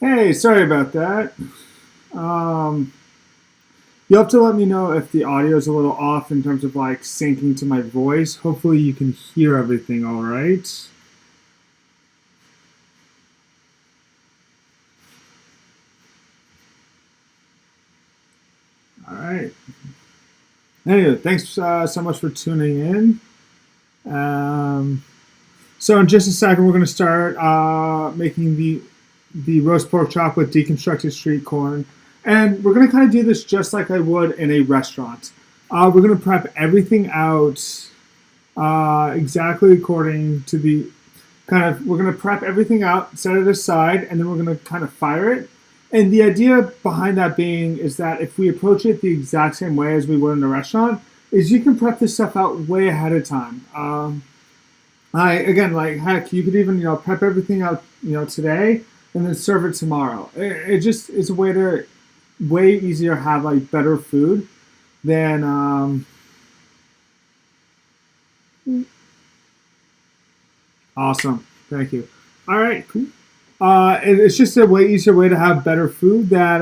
Hey, sorry about that. Um, you'll have to let me know if the audio is a little off in terms of like syncing to my voice. Hopefully, you can hear everything all right. All right. Anyway, thanks so much for tuning in. Um, so in just a second, we're going to start making the roast pork chop with deconstructed street corn, and we're going to kind of do this just like I would in a restaurant. We're going to prep everything out exactly according to the we're going to prep everything out, set it aside, and then we're going to kind of fire it. And the idea behind that being is that if we approach it the exact same way as we would in a restaurant, is you can prep this stuff out way ahead of time. Like heck, you could even prep everything out today and then serve it tomorrow. It just is a way easier to have like better food than awesome. Thank you. All right, cool. It's just a way easier way to have better food that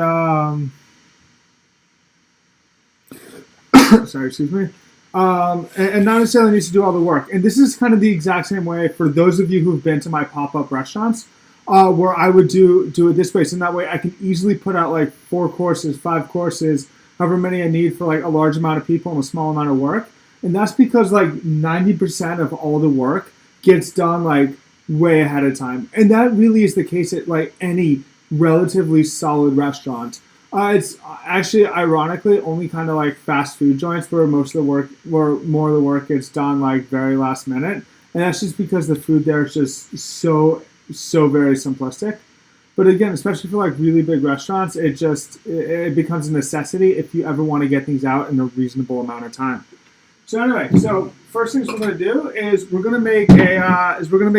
sorry, excuse me. And not necessarily needs to do all the work. And this is kind of the exact same way for those of you who've been to my pop-up restaurants, where I would do it this way. So in that way, I can easily put out like 4 courses, 5 courses, however many I need for like a large amount of people and a small amount of work. And that's because like 90% of all the work gets done like way ahead of time. And that really is the case at like any relatively solid restaurant. It's actually ironically only kind of like fast food joints where more of the work gets done like very last minute. And that's just because the food there is just so very simplistic. But again, especially for like really big restaurants, it becomes a necessity if you ever want to get things out in a reasonable amount of time. So anyway, first things we're going to do is we're going to make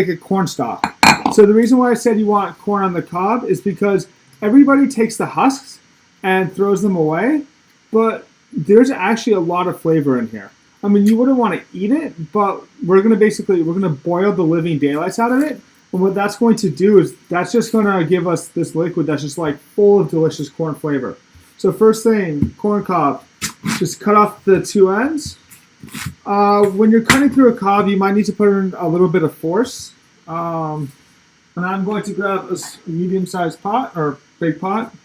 a corn stock. So the reason why I said you want corn on the cob is because everybody takes the husks and throws them away, but there's actually a lot of flavor in here. I mean, you wouldn't want to eat it, but we're going to boil the living daylights out of it. And what that's going to do is that's just going to give us this liquid that's just like full of delicious corn flavor. So first thing, corn cob, just cut off the 2 ends. When you're cutting through a cob, you might need to put in a little bit of force. And I'm going to grab a medium-sized pot or big pot.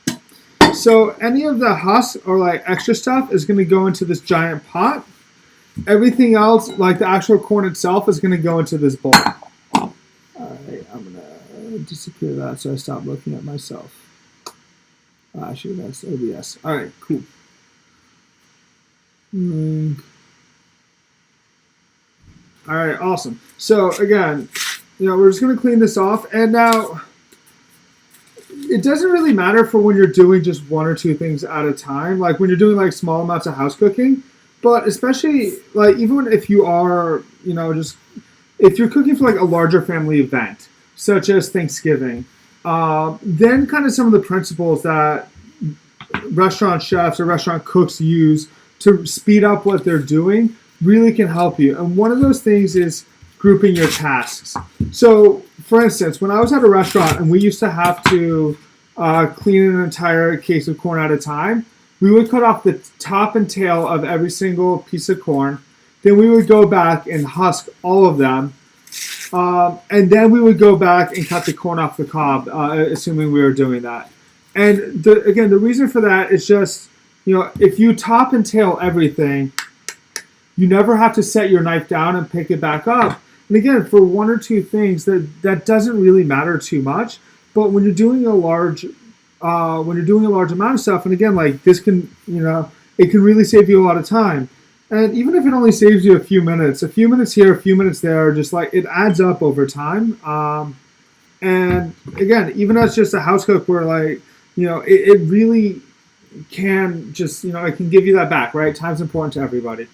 So any of the husk or like extra stuff is going to go into this giant pot. Everything else, like the actual corn itself, is going to go into this bowl. All right, I'm going to disappear that so I stop looking at myself. Actually, that's OBS. All right, cool. All right, awesome. So again, we're just going to clean this off. And now it doesn't really matter for when you're doing just 1 or 2 things at a time, like when you're doing like small amounts of house cooking, but especially like even if you are, if you're cooking for like a larger family event, such as Thanksgiving, then kind of some of the principles that restaurant chefs or restaurant cooks use to speed up what they're doing really can help you. And one of those things is grouping your tasks. So, for instance, when I was at a restaurant and we used to have to clean an entire case of corn at a time, we would cut off the top and tail of every single piece of corn. Then we would go back and husk all of them. And then we would go back and cut the corn off the cob, assuming we were doing that. And the reason for that is just, if you top and tail everything, you never have to set your knife down and pick it back up. And again, for 1 or 2 things, that doesn't really matter too much. But when you're doing a large amount of stuff, and again, like this can, it can really save you a lot of time. And even if it only saves you a few minutes here, a few minutes there, just like it adds up over time. And again, even as just a house cook, where like, it really can just, it can give you that back, right? Time's important to everybody.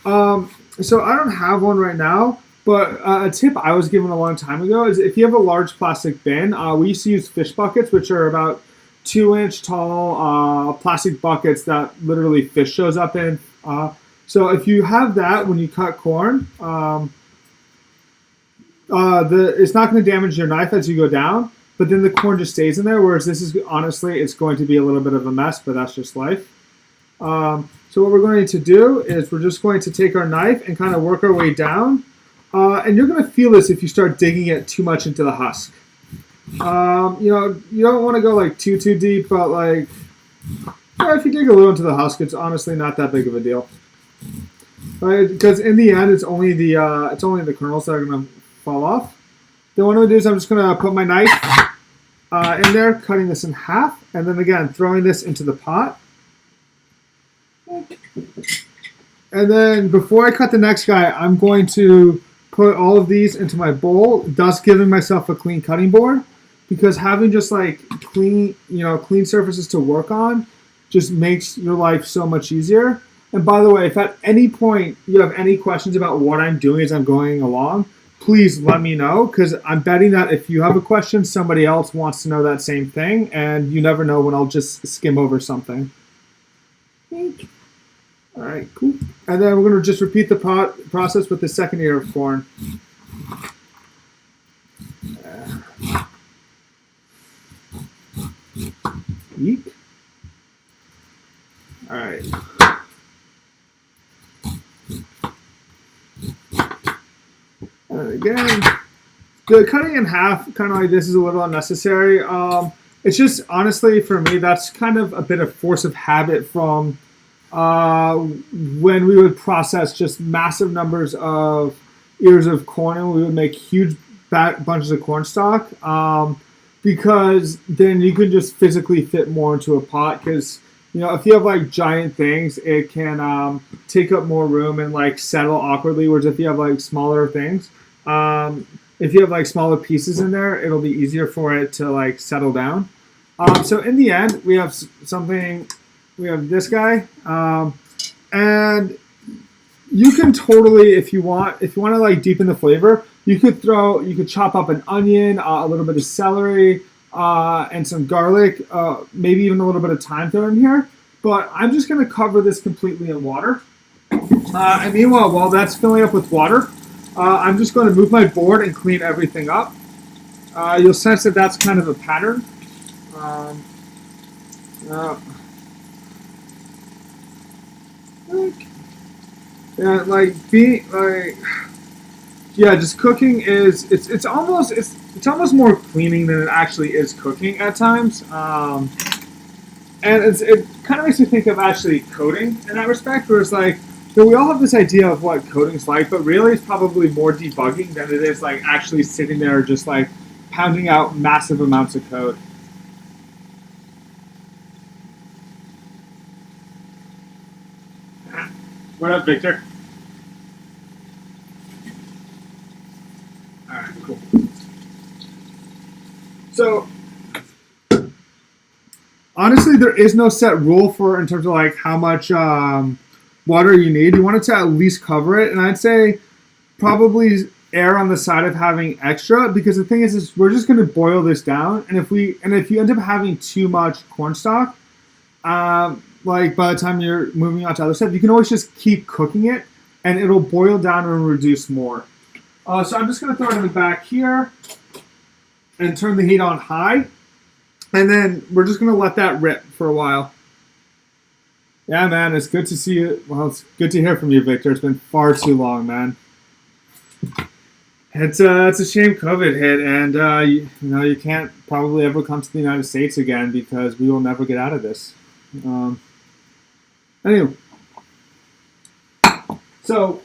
So I don't have one right now, but a tip I was given a long time ago is if you have a large plastic bin, we used to use fish buckets, which are about 2-inch tall plastic buckets that literally fish shows up in. So if you have that when you cut corn, it's not going to damage your knife as you go down. but then the corn just stays in there, whereas this is, honestly, it's going to be a little bit of a mess, but that's just life. So what we're going to do is we're just going to take our knife and kind of work our way down. And you're going to feel this if you start digging it too much into the husk. You know, you don't want to go like too deep, but like, if you dig a little into the husk, it's honestly not that big of a deal. Right? Because in the end, it's only the kernels that are going to fall off. Then what I'm going to do is I'm just going to put my knife in there, cutting this in half, and then again, throwing this into the pot. And then before I cut the next guy, I'm going to put all of these into my bowl, thus giving myself a clean cutting board, because having just like clean surfaces to work on just makes your life so much easier. And by the way, if at any point you have any questions about what I'm doing as I'm going along, please let me know, because I'm betting that if you have a question, somebody else wants to know that same thing, and you never know when I'll just skim over something. All right, cool. And then we're going to just repeat the process with the second ear of corn. Yeek. All right. And again, the cutting in half, kind of like this, is a little unnecessary. It's just, honestly, for me, that's kind of a bit of force of habit from when we would process just massive numbers of ears of corn, and we would make huge bunches of corn stalk, because then you can just physically fit more into a pot. Because, you know, if you have like giant things, it can take up more room and like settle awkwardly, whereas if you have like smaller things, if you have like smaller pieces in there, it'll be easier for it to like settle down. So in the end, we have something. We have this guy, and you can totally, if you want to like deepen the flavor, you could chop up an onion, a little bit of celery, and some garlic, maybe even a little bit of thyme thrown in here. But I'm just going to cover this completely in water. And meanwhile, while that's filling up with water, I'm just going to move my board and clean everything up. You'll sense that that's kind of a pattern. Just cooking is it's almost more cleaning than it actually is cooking at times, and it kind of makes me think of actually coding in that respect, where it's like, so we all have this idea of what coding's like, but really it's probably more debugging than it is like actually sitting there just like pounding out massive amounts of code. What up, Victor? All right, cool. So, honestly, there is no set rule for in terms of like how much water you need. You want it to at least cover it, and I'd say probably err on the side of having extra, because the thing is we're just going to boil this down, and if you end up having too much cornstalk, like by the time you're moving on to other stuff, you can always just keep cooking it, and it'll boil down and reduce more. So I'm just going to throw it in the back here and turn the heat on high, and then we're just going to let that rip for a while. Yeah, man, it's good to see you. Well, it's good to hear from you, Victor. It's been far too long, man. It's a shame COVID hit, and you can't probably ever come to the United States again, because we will never get out of this. Anyway, so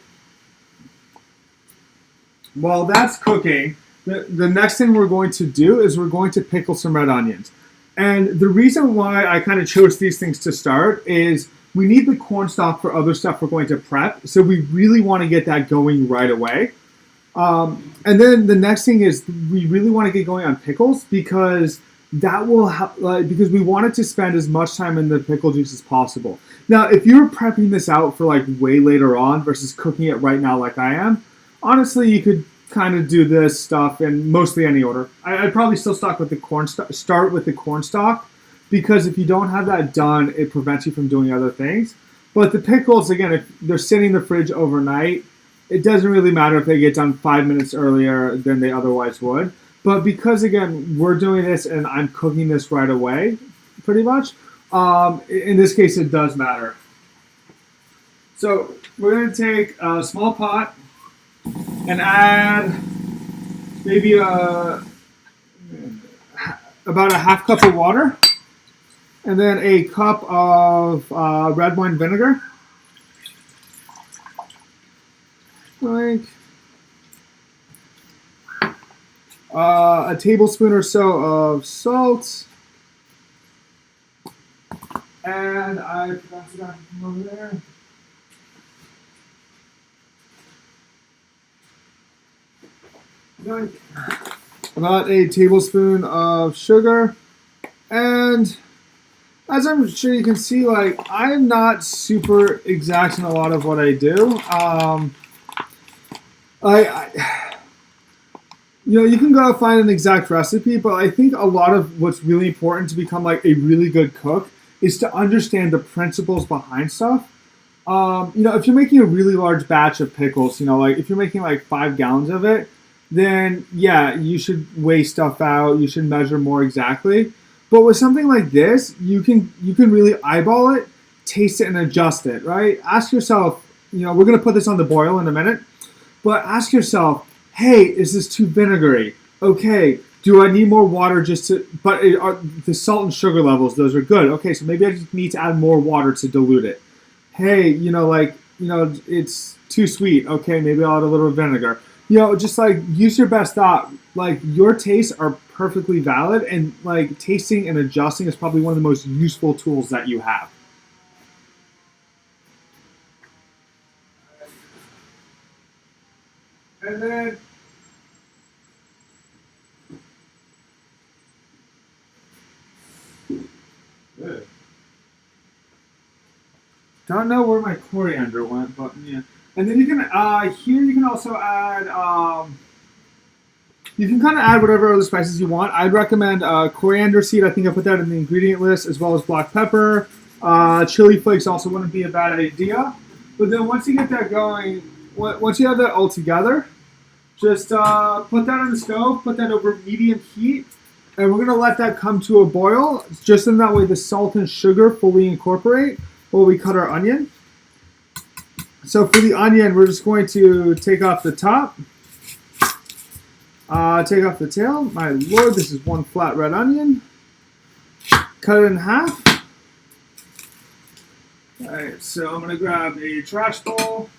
while that's cooking, the next thing we're going to do is we're going to pickle some red onions. And the reason why I kind of chose these things to start is we need the cornstalk for other stuff we're going to prep, so we really want to get that going right away. And then the next thing is we really want to get going on pickles, because that will help, because we wanted to spend as much time in the pickle juice as possible. Now, if you're prepping this out for like way later on versus cooking it right now like I am, honestly, you could kind of do this stuff in mostly any order. I'd probably still start with the cornstalk, because if you don't have that done, it prevents you from doing other things. But the pickles, again, if they're sitting in the fridge overnight, it doesn't really matter if they get done 5 minutes earlier than they otherwise would. But because again we're doing this and I'm cooking this right away, pretty much. In this case, it does matter. So we're going to take a small pot and add maybe about a half cup of water, and then a cup of red wine vinegar, like a tablespoon or so of salt, and I forgot to come over there. About a tablespoon of sugar, and as I'm sure you can see, like I'm not super exact in a lot of what I do. You can go find an exact recipe, but I think a lot of what's really important to become like a really good cook is to understand the principles behind stuff. If you're making a really large batch of pickles, like if you're making like 5 gallons of it, then yeah, you should weigh stuff out. You should measure more exactly. But with something like this, you can really eyeball it, taste it, and adjust it, right? Ask yourself, we're going to put this on the boil in a minute, but ask yourself, hey, is this too vinegary? Okay, do I need more water but the salt and sugar levels, those are good. Okay, so maybe I just need to add more water to dilute it. Hey, it's too sweet. Okay, maybe I'll add a little vinegar. Just like use your best thought. Like your tastes are perfectly valid, and like tasting and adjusting is probably one of the most useful tools that you have. And then good. Don't know where my coriander went, but yeah. And then you can here you can also add you can kind of add whatever other spices you want. I'd recommend coriander seed. I think I put that in the ingredient list, as well as black pepper. Chili flakes also wouldn't be a bad idea. But then once you get that going, once you have that all together, just put that on the stove, put that over medium heat, and we're going to let that come to a boil, just in that way the salt and sugar fully incorporate while we cut our onion. So for the onion, we're just going to take off the top, take off the tail. My lord, this is one flat red onion. Cut it in half. All right, so I'm going to grab a trash bowl.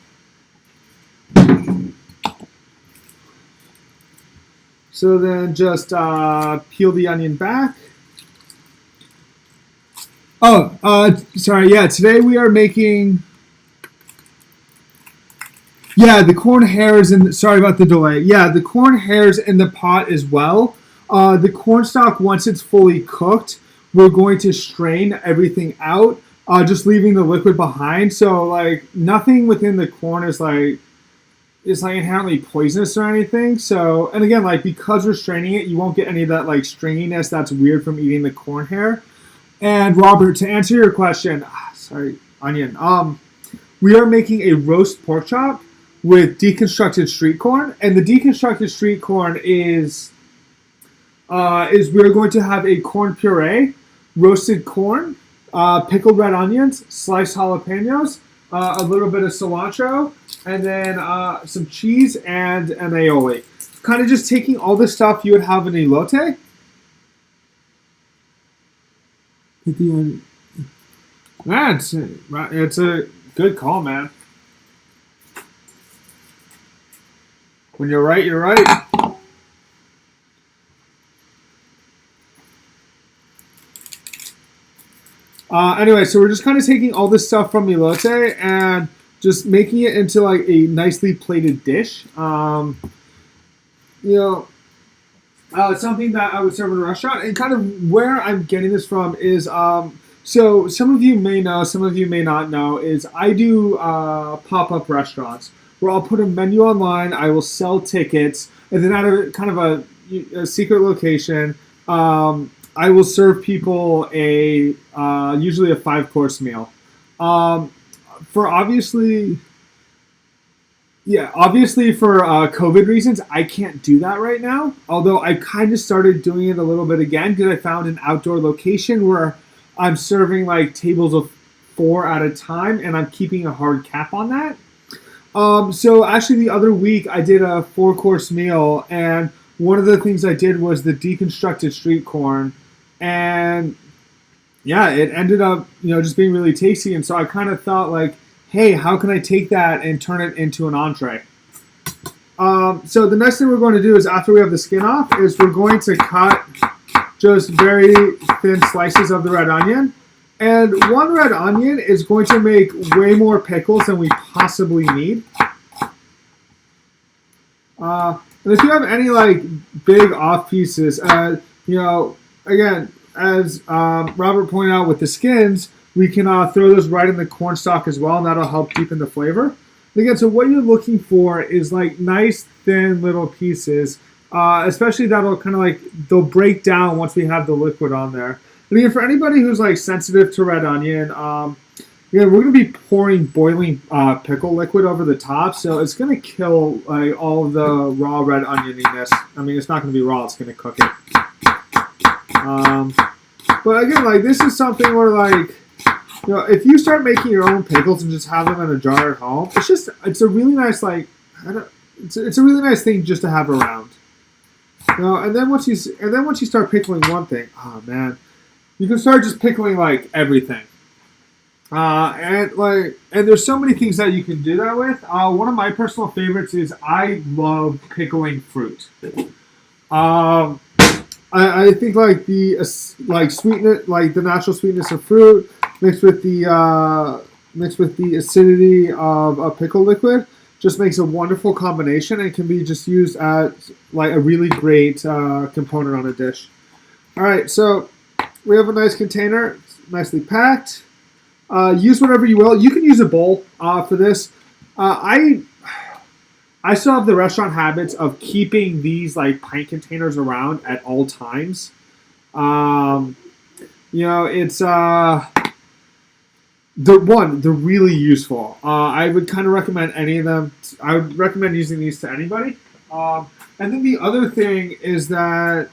So then just peel the onion back. Sorry, yeah, today we are making... Yeah, the corn hairs sorry about the delay. Yeah, the corn hairs in the pot as well. The corn stock, once it's fully cooked, we're going to strain everything out, just leaving the liquid behind. So like nothing within the corn is like inherently poisonous or anything. So, and again, like because we're straining it, you won't get any of that like stringiness that's weird from eating the corn hair. And Robert, to answer your question, onion. We are making a roast pork chop with deconstructed street corn, and the deconstructed street corn is we're going to have a corn puree, roasted corn, pickled red onions, sliced jalapenos, a little bit of cilantro, and then some cheese and an aioli. Kind of just taking all the stuff you would have in elote. Man, it's a good call, man. When you're right, you're right. Anyway, so we're just kind of taking all this stuff from elote and just making it into like a nicely plated dish. It's something that I would serve in a restaurant, and kind of where I'm getting this from is so some of you may know, some of you may not know, is I do pop-up restaurants where I'll put a menu online, I will sell tickets, and then at a kind of a secret location, I will serve people usually a 5-course meal. For obviously, Yeah, obviously for COVID reasons, I can't do that right now. Although I kind of started doing it a little bit again because I found an outdoor location where I'm serving like tables of 4 at a time, and I'm keeping a hard cap on that. So actually, the other week I did a 4-course meal, and one of the things I did was the deconstructed street corn, and yeah, it ended up just being really tasty. And so I kind of thought like, hey, how can I take that and turn it into an entree? So the next thing we're going to do is after we have the skin off, is we're going to cut just very thin slices of the red onion. And one red onion is going to make way more pickles than we possibly need. And if you have any like big off pieces, again, as Robert pointed out with the skins, we can throw those right in the cornstalk as well, and that'll help deepen the flavor. And again, so what you're looking for is like nice thin little pieces, especially that'll kind of like they'll break down once we have the liquid on there. And again, for anybody who's like sensitive to red onion, we're going to be pouring boiling pickle liquid over the top, so it's going to kill like all of the raw red onioniness. I mean, it's not going to be raw; it's going to cook it. But again, like this is something where like if you start making your own pickles and just have them in a jar at home, it's a really nice it's a really nice thing just to have around. And then once you start pickling one thing, oh man. You can start just pickling like everything, and there's so many things that you can do that with. One of my personal favorites is I love pickling fruit. I think like the sweetness, like the natural sweetness of fruit mixed with the acidity of a pickle liquid just makes a wonderful combination and can be just used as like a really great component on a dish. All right, so. We have a nice container, it's nicely packed. Use whatever you will. You can use a bowl for this. I still have the restaurant habits of keeping these like pint containers around at all times. It's they're really useful. I would kind of recommend any of them. I would recommend using these to anybody. And then the other thing is that.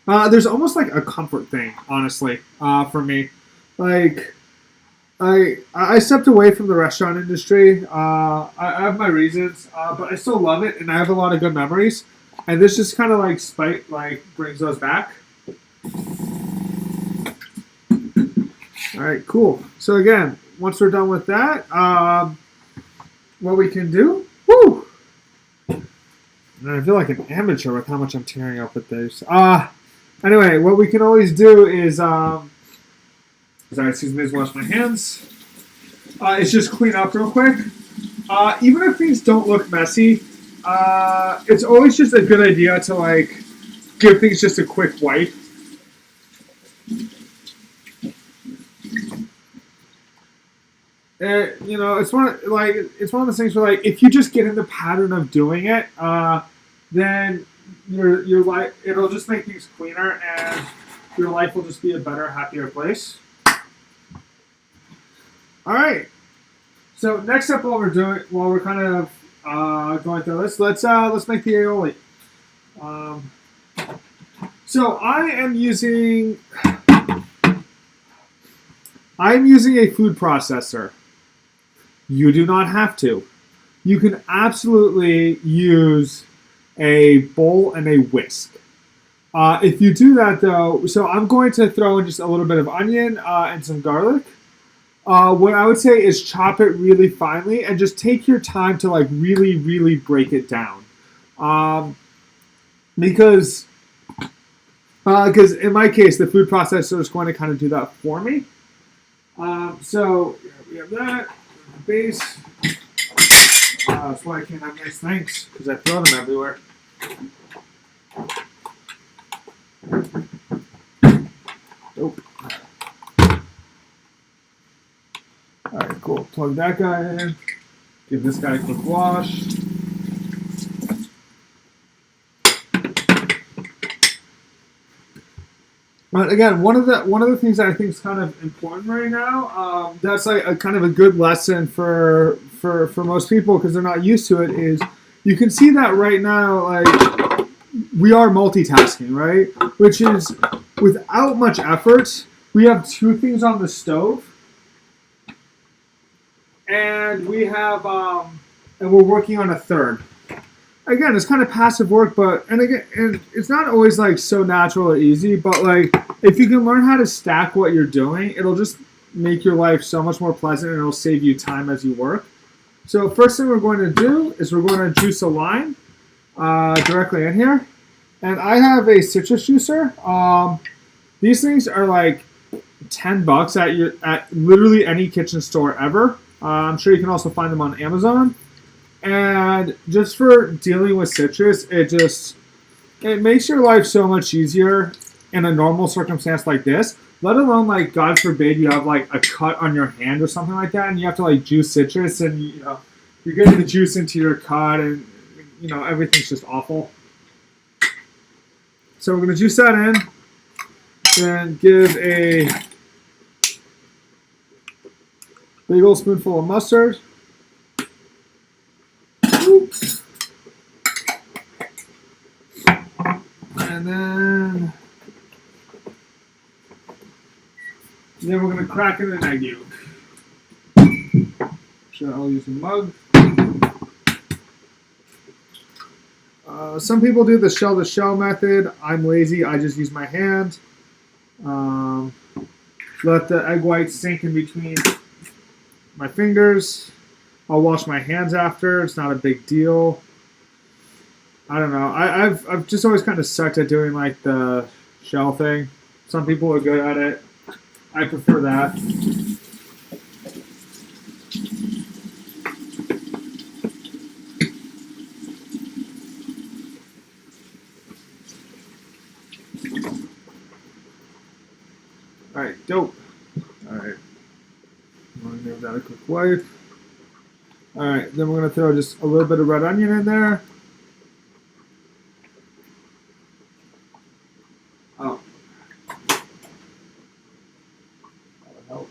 There's almost like a comfort thing, honestly, for me. Like, I stepped away from the restaurant industry. I have my reasons, but I still love it, and I have a lot of good memories. And this just kind of like brings those back. All right, cool. So again, once we're done with that, what we can do, woo! And I feel like an amateur with how much I'm tearing up with this. Anyway, what we can always do is, sorry, excuse me, just wash my hands. Is just clean up real quick. Even if things don't look messy, it's always just a good idea to like give things just a quick wipe. It's one of those things where like if you just get in the pattern of doing it, then your life it'll just make things cleaner and your life will just be a better, happier place. All right. So next up, while we're kind of going through this, let's make the aioli. So I'm using a food processor. You do not have to. You can absolutely use a bowl and a whisk. If you do that though, so I'm going to throw in just a little bit of onion and some garlic. What I would say is chop it really finely and just take your time to like really, really break it down. Because in my case, the food processor is going to kind of do that for me. So we have that base. That's why I can't have nice things, because I throw them everywhere. Nope. Alright, cool. Plug that guy in. Give this guy a quick wash. But again, one of the things that I think is kind of important right now, that's like a kind of a good lesson for for most people because they're not used to it is you can see that right now, like we are multitasking, right? Which is without much effort. We have two things on the stove, and we have and we're working on a third. Again, it's kind of passive work, but and it's not always like so natural or easy. But like if you can learn how to stack what you're doing, it'll just make your life so much more pleasant, and it'll save you time as you work. So first thing we're going to do is we're going to juice a lime directly in here, and I have a citrus juicer. These things are like $10 at literally any kitchen store ever. I'm sure you can also find them on Amazon. And just for dealing with citrus, it makes your life so much easier in a normal circumstance like this. Let alone, like, God forbid you have like a cut on your hand or something like that, and you have to like juice citrus, and you're getting the juice into your cut, and everything's just awful. So we're gonna juice that in, then give a big old spoonful of mustard. Oops. And then we're going to crack in an egg yolk. So I'll use a mug. Some people do the shell-to-shell method. I'm lazy. I just use my hand. Let the egg whites sink in between my fingers. I'll wash my hands after. It's not a big deal. I don't know. I've just always kind of sucked at doing like the shell thing. Some people are good at it. I prefer that. All right, dope. All right. I'm going to give that a quick wipe. All right, then we're going to throw just a little bit of red onion in there. Oh. That'll help.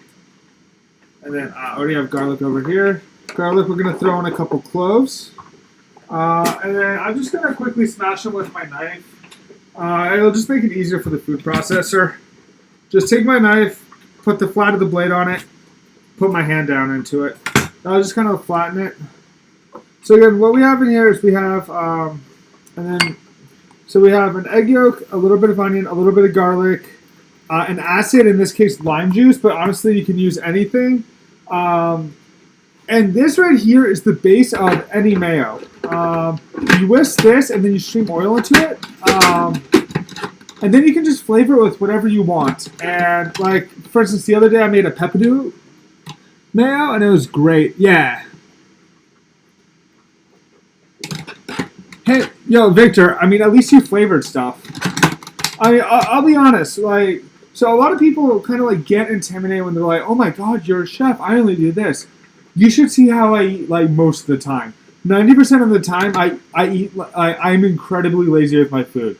And then I already have garlic over here. Garlic, we're going to throw in a couple cloves. And then I'm just going to quickly smash them with my knife. It'll just make it easier for the food processor. Just take my knife, put the flat of the blade on it, put my hand down into it. I'll just kind of flatten it. So again, what we have in here is we have, so we have an egg yolk, a little bit of onion, a little bit of garlic, an acid, in this case lime juice, but honestly you can use anything. And this right here is the base of any mayo. You whisk this and then you stream oil into it. And then you can just flavor it with whatever you want. And like, for instance, the other day I made a pepperdew mayo, and it was great. Yeah. Hey, yo, Victor, I mean, at least you flavored stuff. I mean, I'll be honest, like, so a lot of people kind of like get intimidated when they're like, oh my god, you're a chef, I only do this. You should see how I eat, like, most of the time. 90% of the time, I'm incredibly lazy with my food.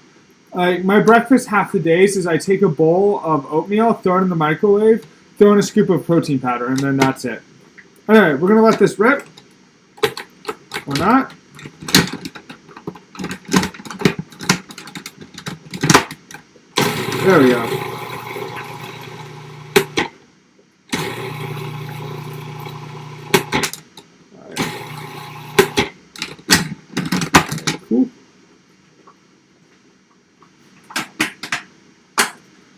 Like, my breakfast half the days is I take a bowl of oatmeal, throw it in the microwave, throw in a scoop of protein powder, and then that's it. Alright, we're going to let this rip. Or not. There we go. Alright. Cool.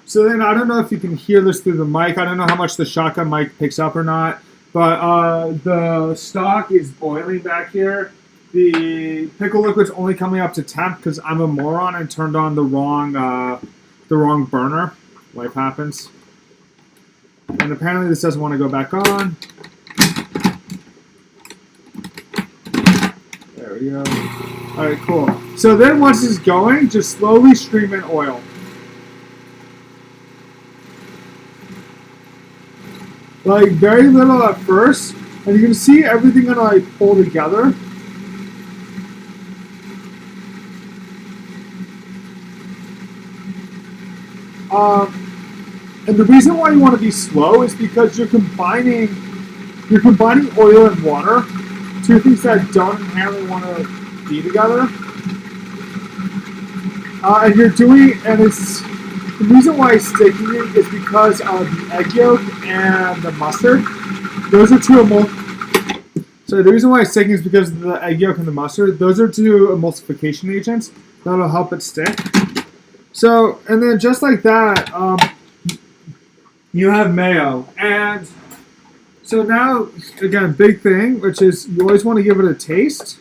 So then, I don't know if you can hear this through the mic. I don't know how much the shotgun mic picks up or not. But the stock is boiling back here. The pickle liquid's only coming up to temp because I'm a moron and turned on the wrong burner. Life happens. And apparently this doesn't want to go back on. There we go. Alright, cool. So then once it's going, just slowly stream in oil. Like, very little at first, and you can see everything gonna like pull together. And the reason why you want to be slow is because you're combining oil and water, two things that don't inherently want to be together. And you're doing, and it's the reason why it's sticking it is because of the egg yolk and the mustard. Those are two So the reason why it's sticking is because of the egg yolk and the mustard. Those are two emulsification agents that'll help it stick. So, and then just like that, you have mayo. And so now, again, big thing, which is you always want to give it a taste.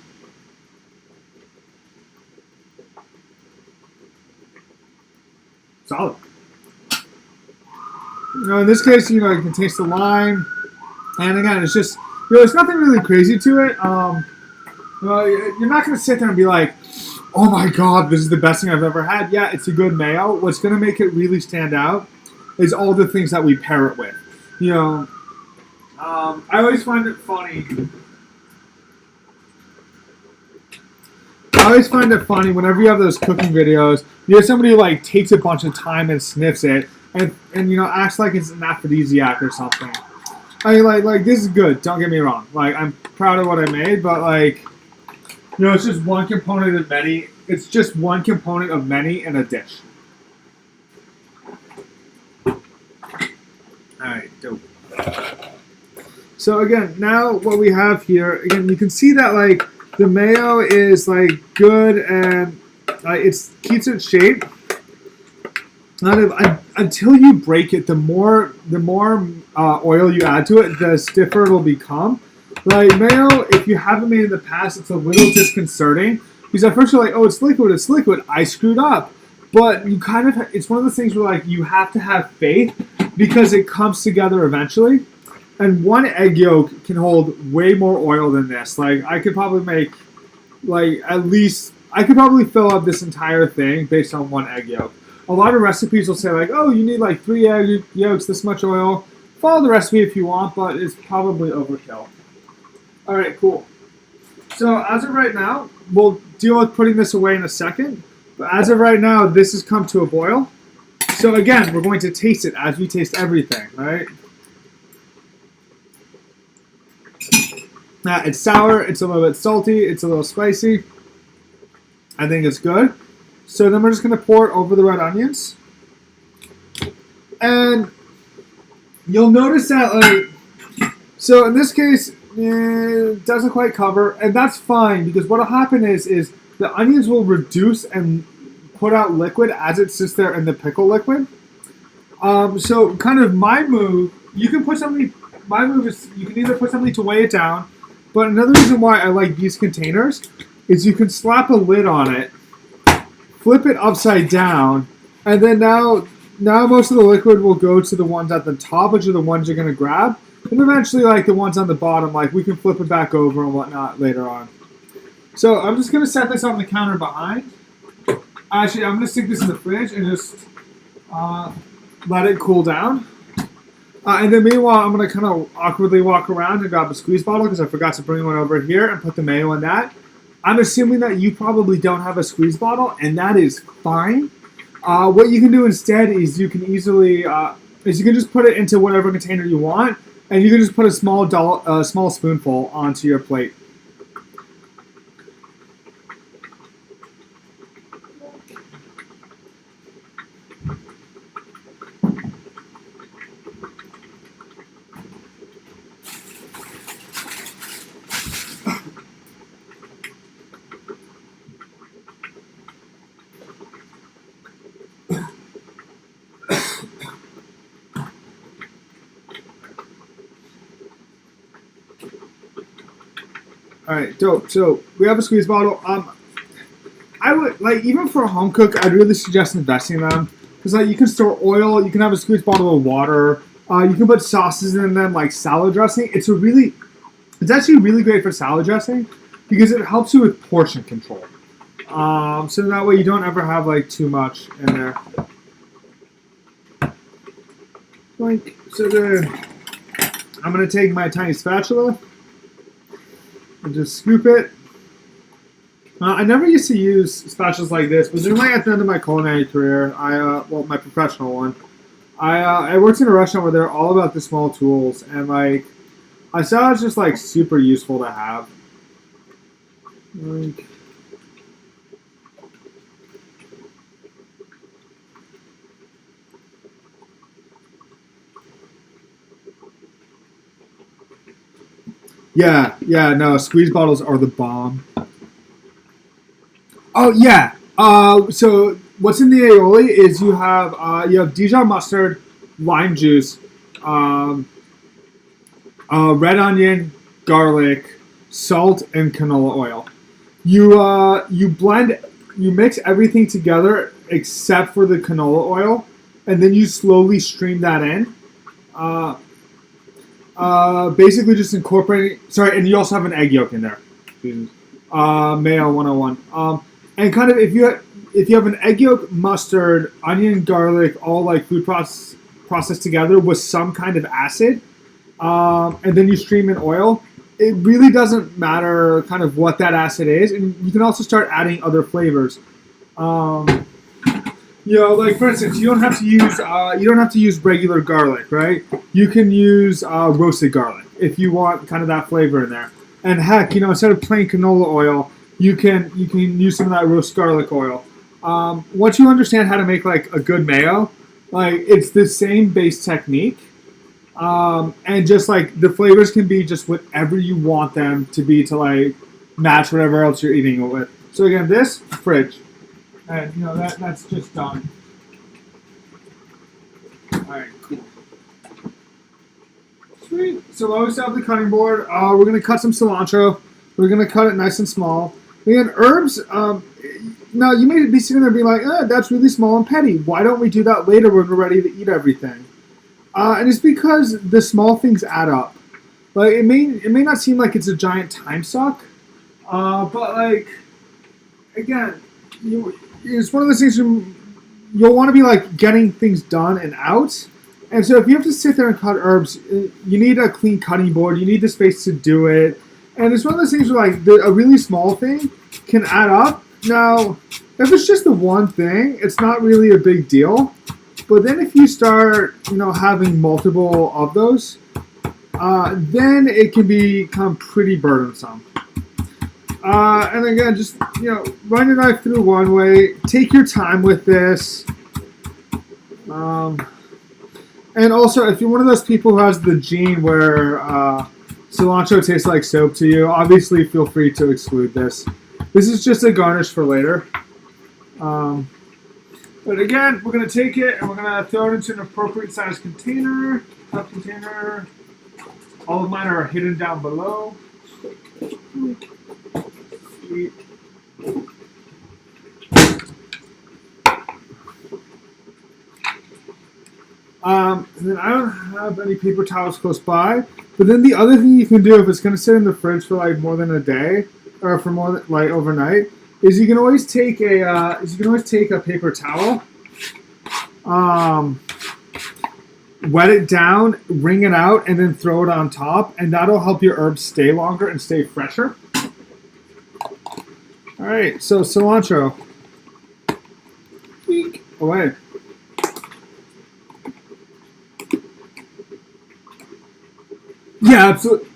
Solid. In this case, you can taste the lime. And again, it's just, there's nothing really crazy to it. You're not going to sit there and be like, oh my god, this is the best thing I've ever had. Yeah, it's a good mayo. What's going to make it really stand out is all the things that we pair it with. I always find it funny. Whenever you have those cooking videos, you have somebody who takes a bunch of time and sniffs it and acts like it's an aphrodisiac or something. I mean, this is good. Don't get me wrong. I'm proud of what I made, but it's just one component of many. It's just one component of many in a dish. All right, dope. So again, now what we have here, again, you can see that the mayo is good and it keeps its shape. Until you break it, the more oil you add to it, the stiffer it'll become. Mayo, if you haven't made it in the past, it's a little disconcerting because at first you're like, oh, it's liquid. I screwed up. But you it's one of those things where you have to have faith because it comes together eventually. And one egg yolk can hold way more oil than this. I could probably make I could probably fill up this entire thing based on one egg yolk. A lot of recipes will say oh, you need 3 egg yolks, this much oil. Follow the recipe if you want, but it's probably overkill. All right, cool. So as of right now, we'll deal with putting this away in a second. But as of right now, this has come to a boil. So again, we're going to taste it as we taste everything, right? Now, it's sour, it's a little bit salty, it's a little spicy. I think it's good. So then we're just going to pour it over the red onions. And you'll notice that, so in this case, it doesn't quite cover. And that's fine, because what will happen is the onions will reduce and put out liquid as it sits there in the pickle liquid. So kind of my move, you can put something, my move is you can either put something to weigh it down, but another reason why I like these containers is you can slap a lid on it, flip it upside down, and then now most of the liquid will go to the ones at the top, which are the ones you're going to grab, and eventually the ones on the bottom, we can flip it back over and whatnot later on. So I'm just going to set this on the counter behind. Actually, I'm going to stick this in the fridge and just let it cool down. And then meanwhile, I'm going to kind of awkwardly walk around and grab a squeeze bottle because I forgot to bring one over here and put the mayo in that. I'm assuming that you probably don't have a squeeze bottle, and that is fine. What you can do instead is you can easily, you can just put it into whatever container you want, and you can just put a small spoonful onto your plate. All right, dope. So we have a squeeze bottle. I would even for a home cook, I'd really suggest investing in them because you can store oil. You can have a squeeze bottle of water. You can put sauces in them like salad dressing. It's actually really great for salad dressing because it helps you with portion control. So that way you don't ever have too much in there. I'm gonna take my tiny spatula and just scoop it. I never used to use spatulas like this, but then at the end of my culinary career, my professional one, I worked in a restaurant where they're all about the small tools, and I saw it's just super useful to have. Like, yeah, no, squeeze bottles are the bomb. Oh yeah. So what's in the aioli is you have Dijon mustard, lime juice, um, red onion, garlic, salt, and canola oil. You blend, you mix everything together except for the canola oil, and then you slowly stream that in. Uh, Basically just incorporating. Sorry, and you also have an egg yolk in there. Mayo 101. And kind of if you have an egg yolk, mustard, onion, garlic, all like food processed together with some kind of acid, and then you stream in oil. It really doesn't matter kind of what that acid is, and you can also start adding other flavors. Um, like for instance, you don't have to use regular garlic, right? You can use roasted garlic if you want kind of that flavor in there. And heck, instead of plain canola oil, you can use some of that roast garlic oil. Once you understand how to make like a good mayo, like it's the same base technique, and just like the flavors can be just whatever you want them to be to like match whatever else you're eating it with. So again, this fridge. And that's just done. Alright, cool. Sweet. So while we still have the cutting board, we're gonna cut some cilantro. We're gonna cut it nice and small. Again, herbs, now you may be sitting there being like, that's really small and petty. Why don't we do that later when we're ready to eat everything? And it's because the small things add up. Like it may not seem like it's a giant time suck, but like again, it's one of those things you'll want to be like getting things done and out. And so if you have to sit there and cut herbs, you need a clean cutting board. You need the space to do it. And it's one of those things where like a really small thing can add up. Now, if it's just the one thing, it's not really a big deal. But then if you start, having multiple of those, then it can become pretty burdensome. And again, just, run your knife through one way. Take your time with this. And also, if you're one of those people who has the gene where cilantro tastes like soap to you, obviously feel free to exclude this. This is just a garnish for later. But again, we're going to take it and we're going to throw it into an appropriate size container. Cup container. All of mine are hidden down below. Sweet. And then I don't have any paper towels close by. But then the other thing you can do if it's going to sit in the fridge for like more than a day, or for more than like overnight, is you can always take a paper towel, wet it down, wring it out, and then throw it on top, and that'll help your herbs stay longer and stay fresher. All right, so cilantro. Eek, away. Yeah, absolutely.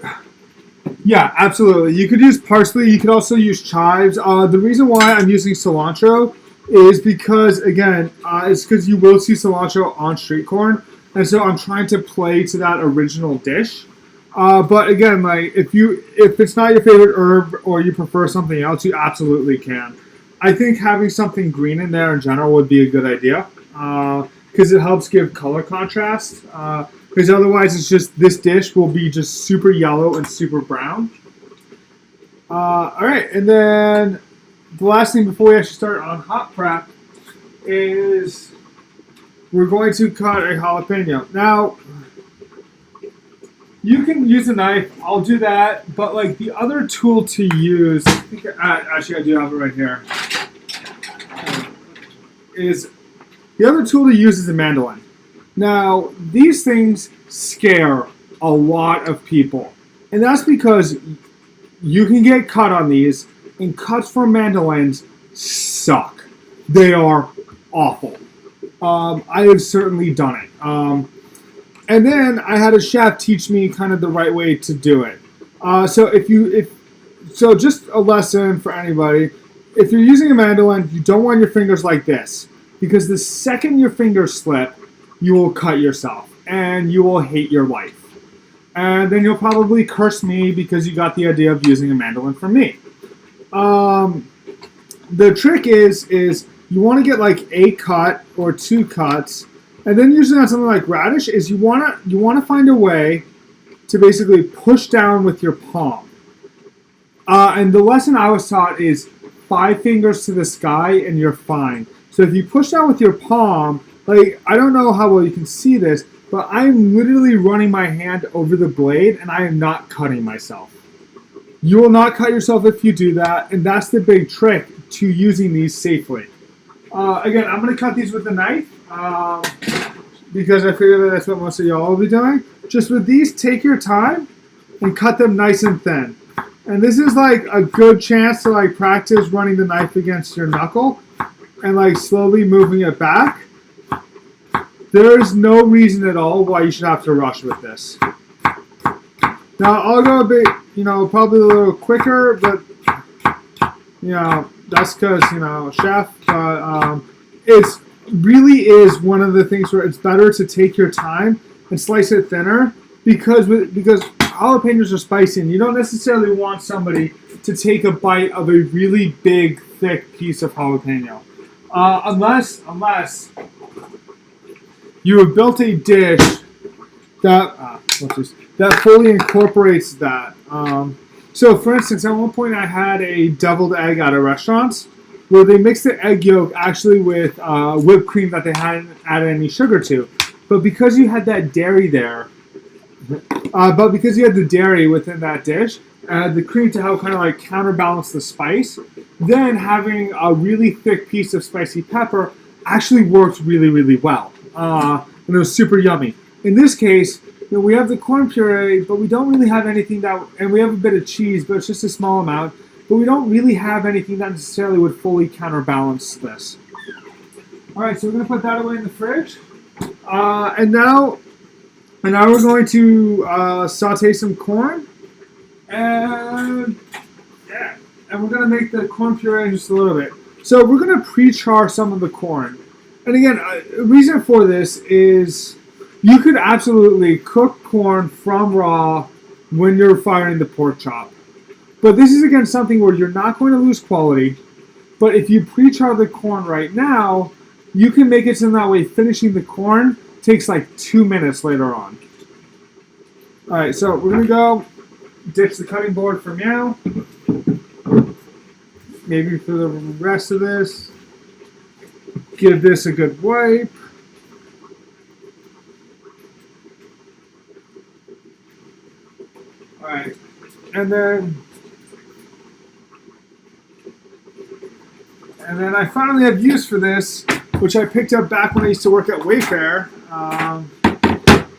Yeah, absolutely. You could use parsley. You could also use chives. The reason why I'm using cilantro is because, again, it's because you will see cilantro on street corn, and so I'm trying to play to that original dish. But again, like if it's not your favorite herb or you prefer something else, you absolutely can. I think having something green in there in general would be a good idea because it helps give color contrast. Because otherwise, it's just this dish will be just super yellow and super brown. All right, and then the last thing before we actually start on hot prep is we're going to cut a jalapeno. Now, you can use a knife. I'll do that, but like the other tool to use, actually I do have it right here. The other tool to use is a mandolin. Now, these things scare a lot of people. And that's because you can get cut on these, and cuts from mandolins suck. They are awful. I have certainly done it. And then I had a chef teach me kind of the right way to do it. So So just a lesson for anybody. If you're using a mandolin, you don't want your fingers like this, because the second your fingers slip, you will cut yourself and you will hate your life. And then you'll probably curse me because you got the idea of using a mandolin from me. The trick is you want to get like a cut or 2 cuts, and then usually on something like radish is you want to find a way to basically push down with your palm. And the lesson I was taught is 5 fingers to the sky and you're fine. So if you push down with your palm, like, I don't know how well you can see this, but I'm literally running my hand over the blade and I am not cutting myself. You will not cut yourself if you do that, and that's the big trick to using these safely. Again, I'm going to cut these with a knife because I figure that that's what most of y'all will be doing. Just with these, take your time and cut them nice and thin. And this is like a good chance to like practice running the knife against your knuckle and like slowly moving it back. There is no reason at all why you should have to rush with this. Now I'll go a bit, probably a little quicker, but that's because chef. But it really is one of the things where it's better to take your time and slice it thinner because jalapenos are spicy, and you don't necessarily want somebody to take a bite of a really big, thick piece of jalapeno, unless you have built a dish that fully incorporates that. So, for instance, at one point I had a deviled egg at a restaurant where they mixed the egg yolk actually with whipped cream that they hadn't added any sugar to. But because you had that dairy there, because you had the dairy within that dish, the cream to help kind of like counterbalance the spice, then having a really thick piece of spicy pepper actually worked really, really well. And it was super yummy. In this case, we have the corn puree, but we don't really have anything and we have a bit of cheese, but it's just a small amount. But we don't really have anything that necessarily would fully counterbalance this. All right, so we're going to put that away in the fridge. And now we're going to saute some corn. And we're going to make the corn puree in just a little bit. So we're going to pre-char some of the corn. And again, the reason for this is you could absolutely cook corn from raw when you're firing the pork chop. But this is, again, something where you're not going to lose quality. But if you pre-char the corn right now, you can make it so that way finishing the corn takes like 2 minutes later on. All right, so we're going to go ditch the cutting board for now. Maybe for the rest of this, give this a good wipe. All right, and then I finally have use for this, which I picked up back when I used to work at Wayfair.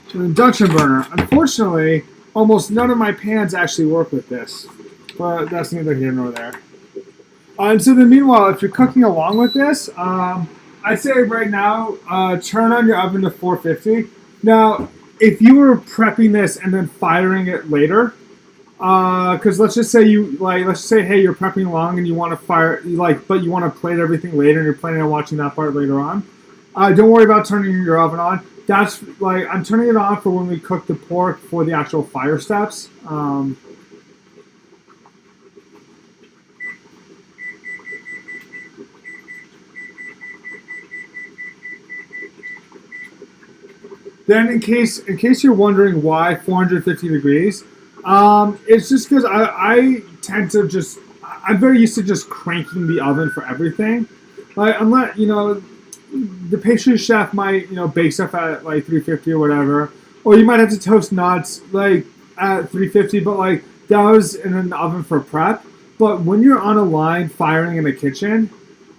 It's an induction burner. Unfortunately, almost none of my pans actually work with this, but that's neither here nor there. And so then meanwhile, if you're cooking along with this, I'd say right now, turn on your oven to 450. Now, if you were prepping this and then firing it later, because let's just say hey, you're prepping along and you want to fire, but you want to plate everything later and you're planning on watching that part later on. Don't worry about turning your oven on. That's I'm turning it on for when we cook the pork for the actual fire steps. Then, in case you're wondering why 450 degrees, it's just because I tend to I'm very used to just cranking the oven for everything. Unless the pastry chef might bake stuff at 350 or whatever, or you might have to toast nuts at 350, but that was in an oven for prep. But when you're on a line firing in a kitchen,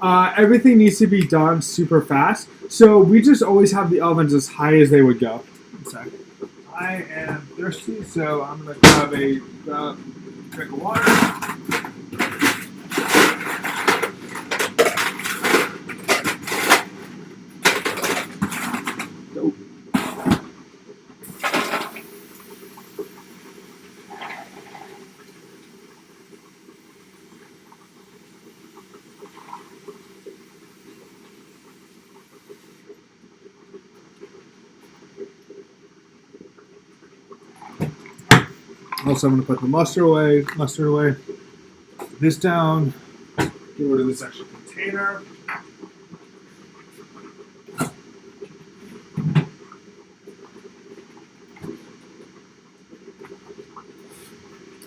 everything needs to be done super fast. So we just always have the ovens as high as they would go. One second. I am thirsty, so I'm going to grab a drink of water. Also, I'm going to put the mustard away. This down. Get rid of this extra container.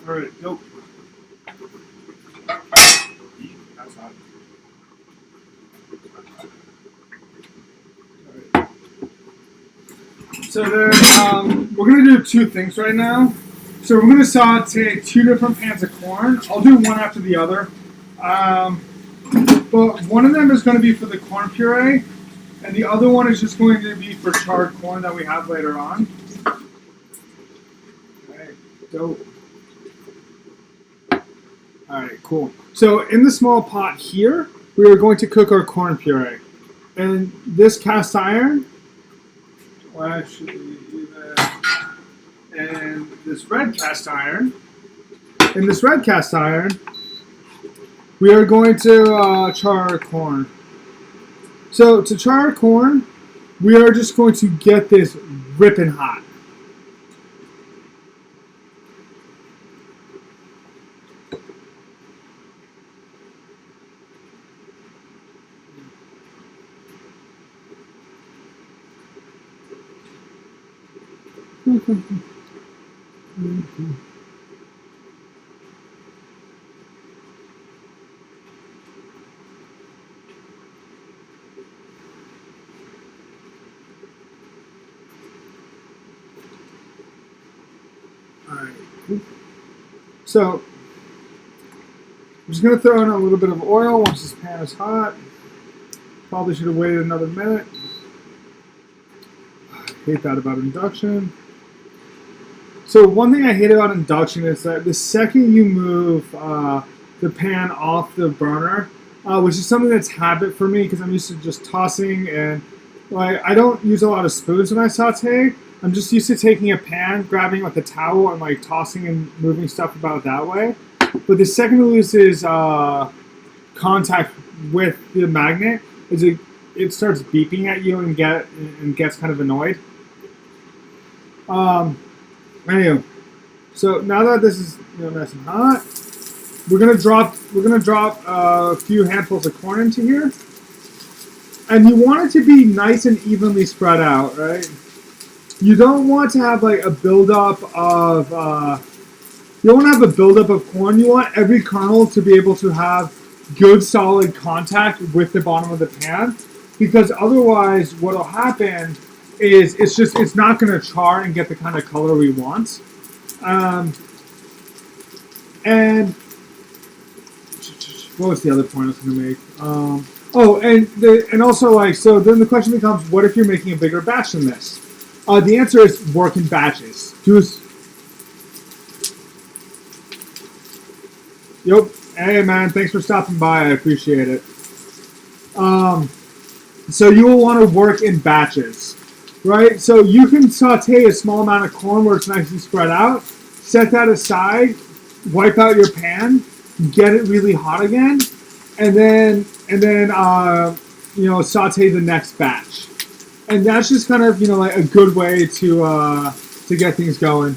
All right, nope. That's not. All right. So then we're going to do two things right now. So we're going to saute two different pans of corn. I'll do one after the other. But one of them is going to be for the corn puree, and the other one is just going to be for charred corn that we have later on. Okay, dope. Alright, cool. So in the small pot here, we are going to cook our corn puree. And this cast iron, well, actually, and this red cast iron, we are going to char our corn. So to char our corn, we are just going to get this ripping hot. Alright. So I'm just going to throw in a little bit of oil once this pan is hot. Probably should have waited another minute. I hate that about induction. So one thing I hate about induction is that the second you move the pan off the burner, which is something that's habit for me because I'm used to just tossing, and like I don't use a lot of spoons when I saute. I'm just used to taking a pan, grabbing like a towel, and like tossing and moving stuff about that way. But the second it loses contact with the magnet, it starts beeping at you and gets kind of annoyed. Anyway, so now that this is nice and hot, we're gonna drop a few handfuls of corn into here, and you want it to be nice and evenly spread out, right? You don't want to have like a buildup of corn. You want every kernel to be able to have good solid contact with the bottom of the pan, because otherwise what will happen is it's not going to char and get the kind of color we want. And what was the other point I was going to make? And also like, so then the question becomes, what if you're making a bigger batch than this? The answer is work in batches. Yep. Hey man, thanks for stopping by. I appreciate it. So you will want to work in batches, right? So you can saute a small amount of corn where it's nicely spread out. Set that aside. Wipe out your pan. Get it really hot again, and then saute the next batch. And that's just kind of like a good way to get things going.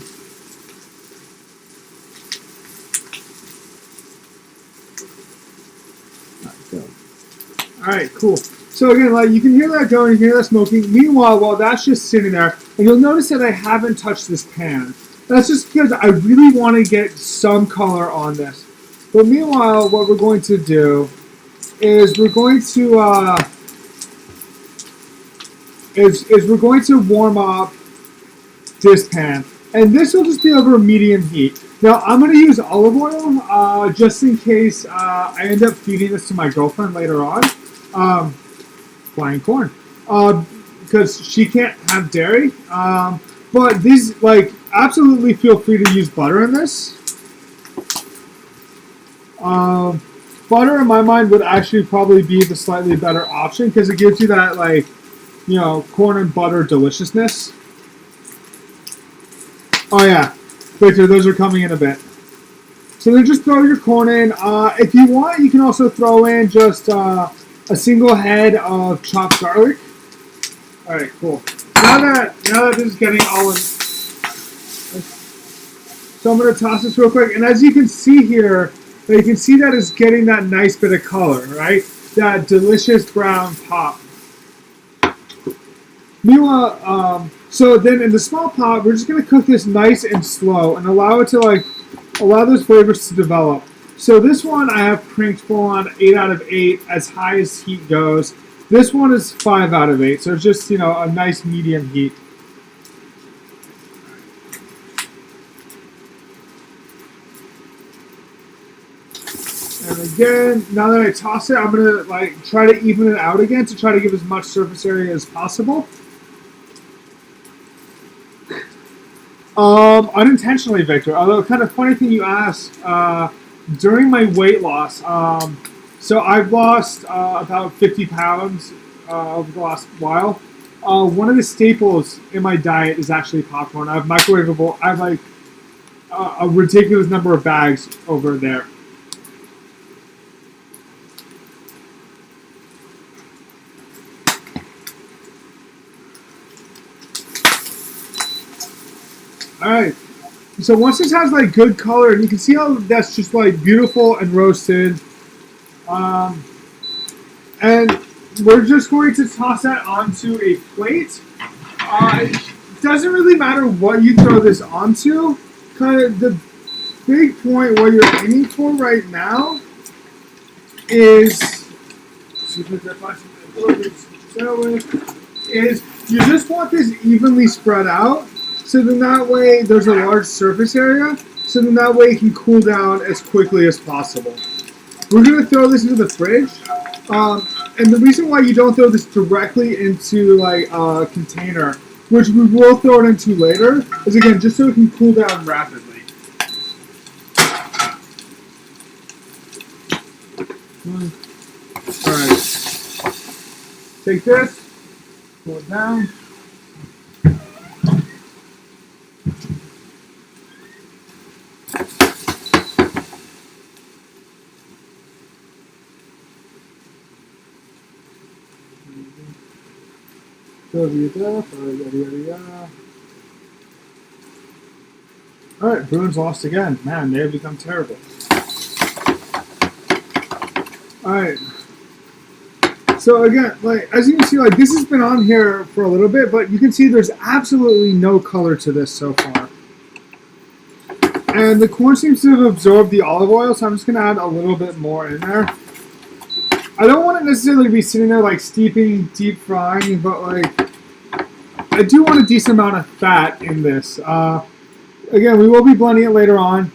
All right, cool. So again, like you can hear that going, you can hear that smoking. Meanwhile, while that's just sitting there, and you'll notice that I haven't touched this pan. That's just because I really want to get some color on this. But meanwhile, what we're going to do is we're going to warm up this pan, and this will just be over medium heat. Now I'm going to use olive oil just in case I end up feeding this to my girlfriend later on. Flying corn, because she can't have dairy. But these, like, absolutely feel free to use butter in this. Butter, in my mind, would actually probably be the slightly better option because it gives you that, like, corn and butter deliciousness. Oh yeah, Victor, those are coming in a bit. So then just throw your corn in. If you want, you can also throw in just a single head of chopped garlic. All right, cool. Now that this is getting all in. So I'm going to toss this real quick. And as you can see here, you can see that it's getting that nice bit of color, right? That delicious brown pop. Meanwhile, so then in the small pot, we're just going to cook this nice and slow and allow it to allow those flavors to develop. So this one I have cranked full on 8 out of 8 as high as heat goes. This one is 5 out of 8, so it's just, you know, a nice medium heat. And again, now that I toss it, I'm gonna try to even it out again to try to give as much surface area as possible. Unintentionally, Victor. Although, kind of funny thing you asked. During my weight loss, so I've lost about 50 pounds over the last while. One of the staples in my diet is actually popcorn. I have microwavable. I have a ridiculous number of bags over there. All right. So once this has good color, and you can see how that's just beautiful and roasted, and we're just going to toss that onto a plate. It doesn't really matter what you throw this onto. Kind of the big point, what you're aiming for right now, is you just want this evenly spread out. So then that way there's a large surface area. So then that way it can cool down as quickly as possible. We're going to throw this into the fridge. And the reason why you don't throw this directly into a container, which we will throw it into later, is again just so it can cool down rapidly. Alright. Take this, pull it down. Alright, Bruins lost again. Man, they have become terrible. Alright. So again, as you can see, this has been on here for a little bit, but you can see there's absolutely no color to this so far. And the corn seems to have absorbed the olive oil, so I'm just going to add a little bit more in there. I don't want it necessarily to be sitting there steeping, deep frying, but I do want a decent amount of fat in this. Again, we will be blending it later on.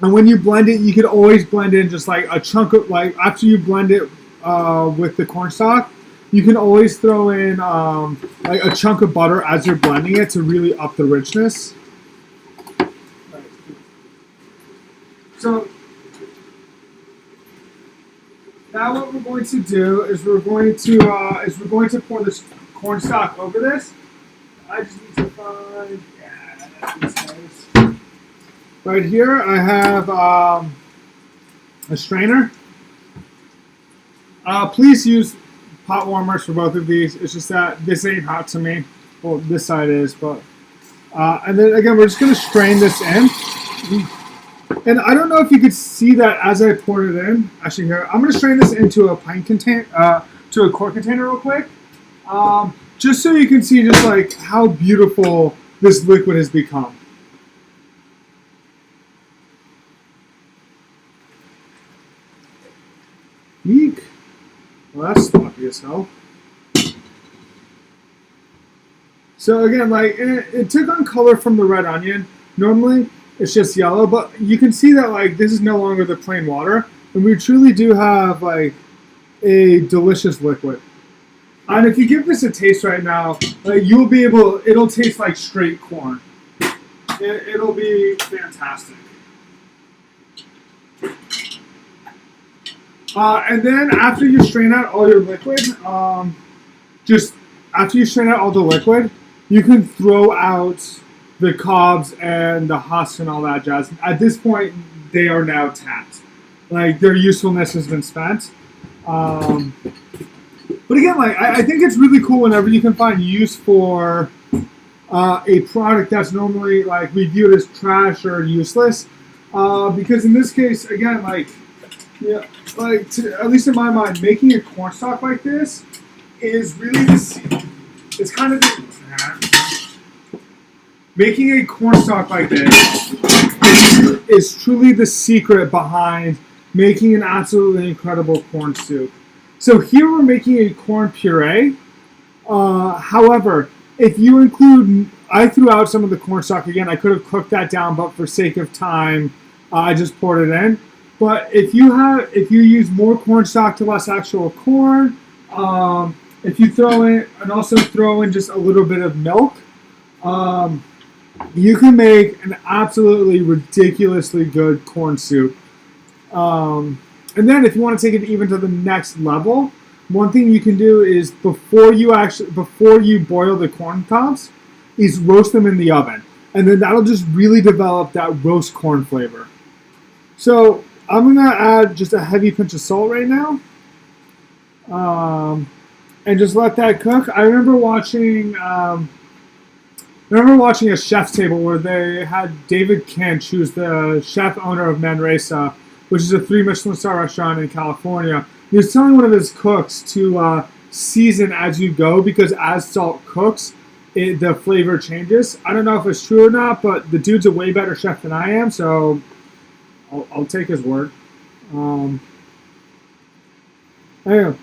And when you blend it, you could always blend in just a chunk of, after you blend it with the cornstalk, you can always throw in a chunk of butter as you're blending it to really up the richness. So now what we're going to do is we're going to pour this cornstalk over this. I just need to find, that's nice. Right here I have a strainer. Please use pot warmers for both of these. It's just that this ain't hot to me. Well, this side is, but and then again we're just going to strain this in. And I don't know if you could see that as I poured it in. Actually, here I'm going to strain this into a pint container, to a quart container, real quick, just so you can see just how beautiful this liquid has become. Eek. Well, that's sloppy as hell. So again, it took on color from the red onion. Normally, it's just yellow, but you can see that this is no longer the plain water, and we truly do have a delicious liquid. And if you give this a taste right now, you'll be able. It'll taste like straight corn. It'll be fantastic. And then after you strain out all your liquid, just after you strain out all the liquid, you can throw out the cobs and the husks and all that jazz. At this point, they are now tapped. Their usefulness has been spent. But again, I think it's really cool whenever you can find use for a product that's normally like we view it as trash or useless. Because in this case, again, like, yeah, at least in my mind, making a cornstalk like this is really it's kind of making a cornstalk like this is truly the secret behind making an absolutely incredible corn soup. So here we're making a corn puree. However, if you include, I threw out some of the cornstalk again. I could have cooked that down, but for sake of time, I just poured it in. But if you use more cornstalk to less actual corn, if you throw in and also throw in just a little bit of milk, you can make an absolutely ridiculously good corn soup. And then if you want to take it even to the next level, one thing you can do is before you boil the corn cobs, is roast them in the oven. And then that'll just really develop that roast corn flavor. So I'm going to add just a heavy pinch of salt right now. And just let that cook. I remember watching a Chef's Table where they had David Kinch, who's the chef owner of Manresa, which is a 3 Michelin star restaurant in California. He was telling one of his cooks to season as you go, because as salt cooks, the flavor changes. I don't know if it's true or not, but the dude's a way better chef than I am, so I'll take his word. Anyway.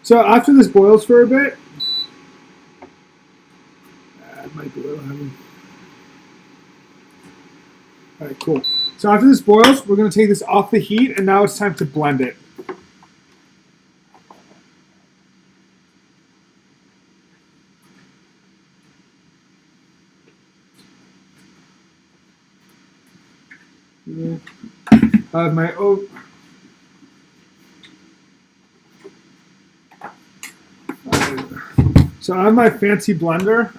So after this boils for a bit, it might be a little heavy. All right, cool. So after this boils, we're going to take this off the heat, and now it's time to blend it. I have my oat. So I have my fancy blender.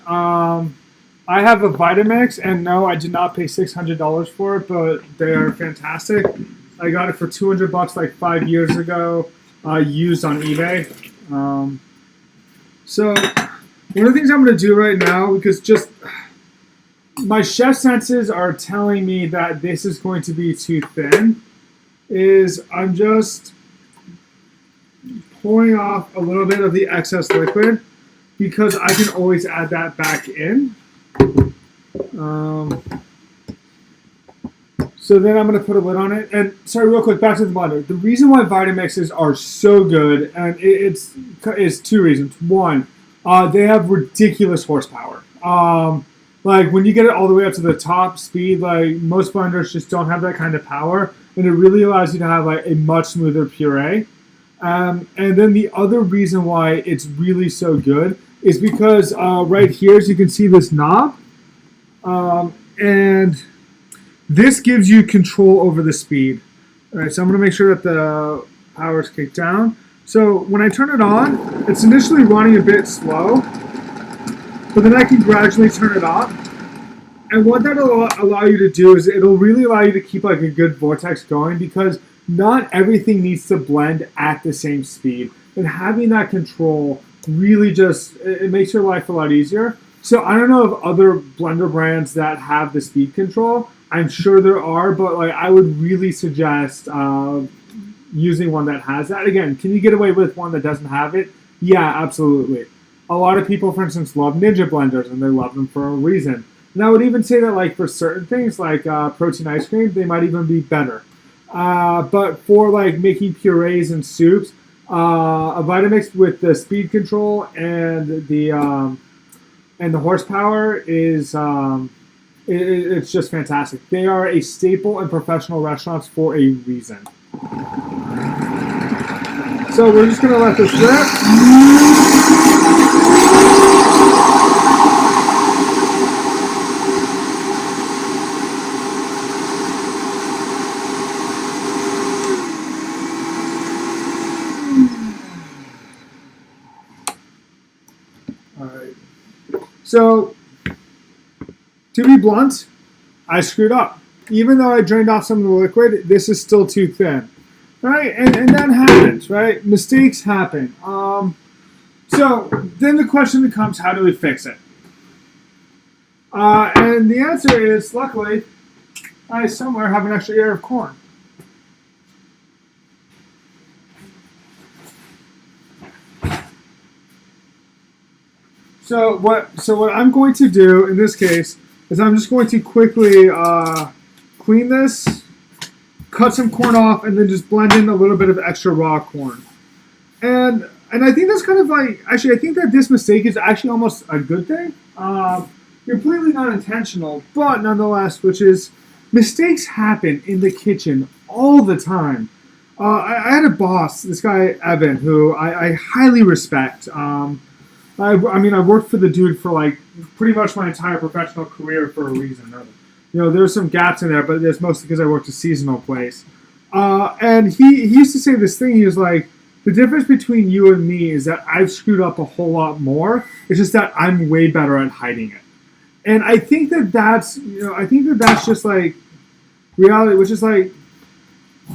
I have a Vitamix, and no, I did not pay $600 for it, but they are fantastic. I got it for $200 like 5 years ago, used on eBay. So one of the things I'm going to do right now, because just my chef senses are telling me that this is going to be too thin, is I'm just pouring off a little bit of the excess liquid, because I can always add that back in. So then I'm going to put a lid on it. And sorry, real quick, back to the blender. The reason why Vitamixes are so good, and it's two reasons. One, they have ridiculous horsepower. Like when you get it all the way up to the top speed, like most blenders just don't have that kind of power, and it really allows you to have like a much smoother puree. And then the other reason why it's really so good is because right here, as you can see this knob, and this gives you control over the speed. All right, so I'm going to make sure that the power is kicked down. So when I turn it on, it's initially running a bit slow, but then I can gradually turn it off. And what that'll allow you to do is it'll really allow you to keep like a good vortex going, because not everything needs to blend at the same speed. And having that control really just, it makes your life a lot easier. So I don't know of other blender brands that have the speed control. I'm sure there are, but like I would really suggest using one that has that. Again, can you get away with one that doesn't have it? Yeah, absolutely. A lot of people, for instance, love Ninja blenders, and they love them for a reason. And I would even say that like for certain things like protein ice cream, they might even be better. But for like making purees and soups, a Vitamix with the speed control and the horsepower is it's just fantastic. They are a staple in professional restaurants for a reason. So we're just gonna let this rip. So, to be blunt, I screwed up. Even though I drained off some of the liquid, this is still too thin, right? And that happens, right? Mistakes happen. So then the question becomes, how do we fix it? And the answer is, luckily, I somewhere have an extra ear of corn. So what I'm going to do in this case is I'm just going to quickly clean this, cut some corn off, and then just blend in a little bit of extra raw corn. And I think that's kind of like, actually, I think that this mistake is actually almost a good thing. Completely not intentional, but nonetheless, which is mistakes happen in the kitchen all the time. I had a boss, this guy Evan, who I highly respect. I mean, I worked for the dude for like pretty much my entire professional career for a reason. You know, there's some gaps in there, but it's mostly because I worked a seasonal place. And he used to say this thing. He was like, the difference between you and me is that I've screwed up a whole lot more. It's just that I'm way better at hiding it. And I think that's just like reality, which is like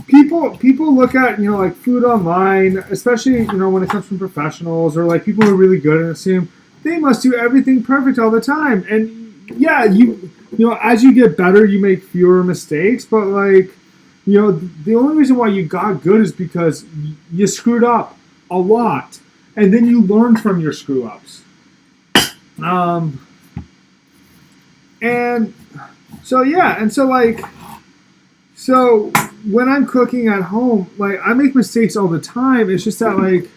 people look at, like food online, especially, when it comes from professionals or like people who are really good and assume they must do everything perfect all the time. And yeah, as you get better, you make fewer mistakes, but like, the only reason why you got good is because you screwed up a lot and then you learn from your screw ups. And so, yeah. And so like, when I'm cooking at home, like I make mistakes all the time. It's just that like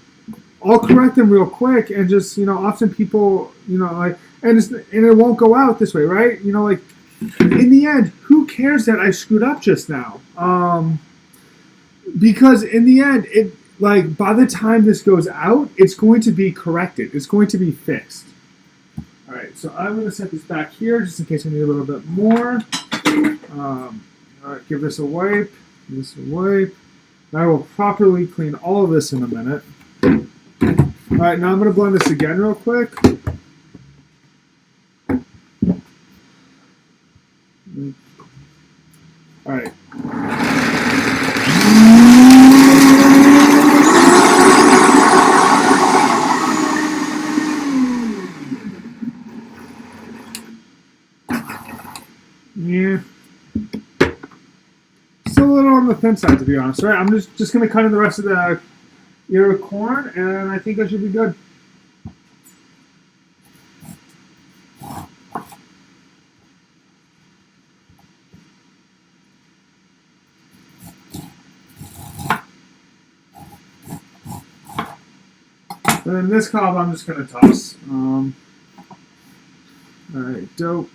I'll correct them real quick, and just often people like and it won't go out this way, right? Like in the end, who cares that I screwed up just now? Because in the end, it like by the time this goes out, it's going to be corrected. It's going to be fixed. All right, so I'm going to set this back here just in case I need a little bit more. All right, give this a wipe. Give this a wipe. I will properly clean all of this in a minute. All right, now I'm going to blend this again real quick. All right. Yeah. Still a little on the thin side, to be honest. All right, I'm just going to cut in the rest of the ear of corn, and I think I should be good. And then this cob I'm just going to toss. All right, dope.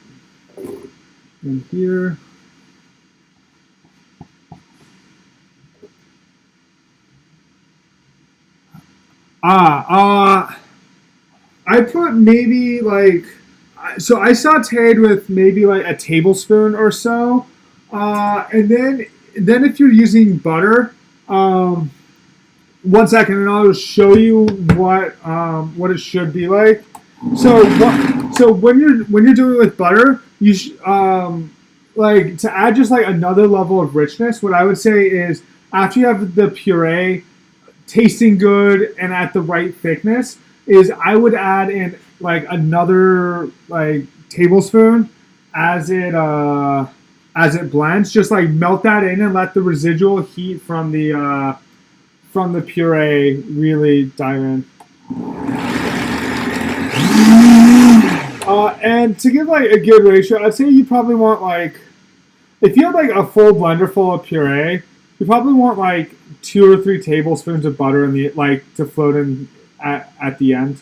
In here. I put maybe like, so I sauteed with maybe like a tablespoon or so. And then if you're using butter, 1 second, and I'll just show you what it should be like. So when you're doing it with butter, you like to add just like another level of richness. What I would say is after you have the puree tasting good and at the right thickness, is I would add in like another like tablespoon as it blends. Just like melt that in and let the residual heat from the puree really dive in. And to give like a good ratio, I'd say you probably want like, if you have like a full blender full of puree, you probably want like 2 or 3 tablespoons of butter in the to float in at the end.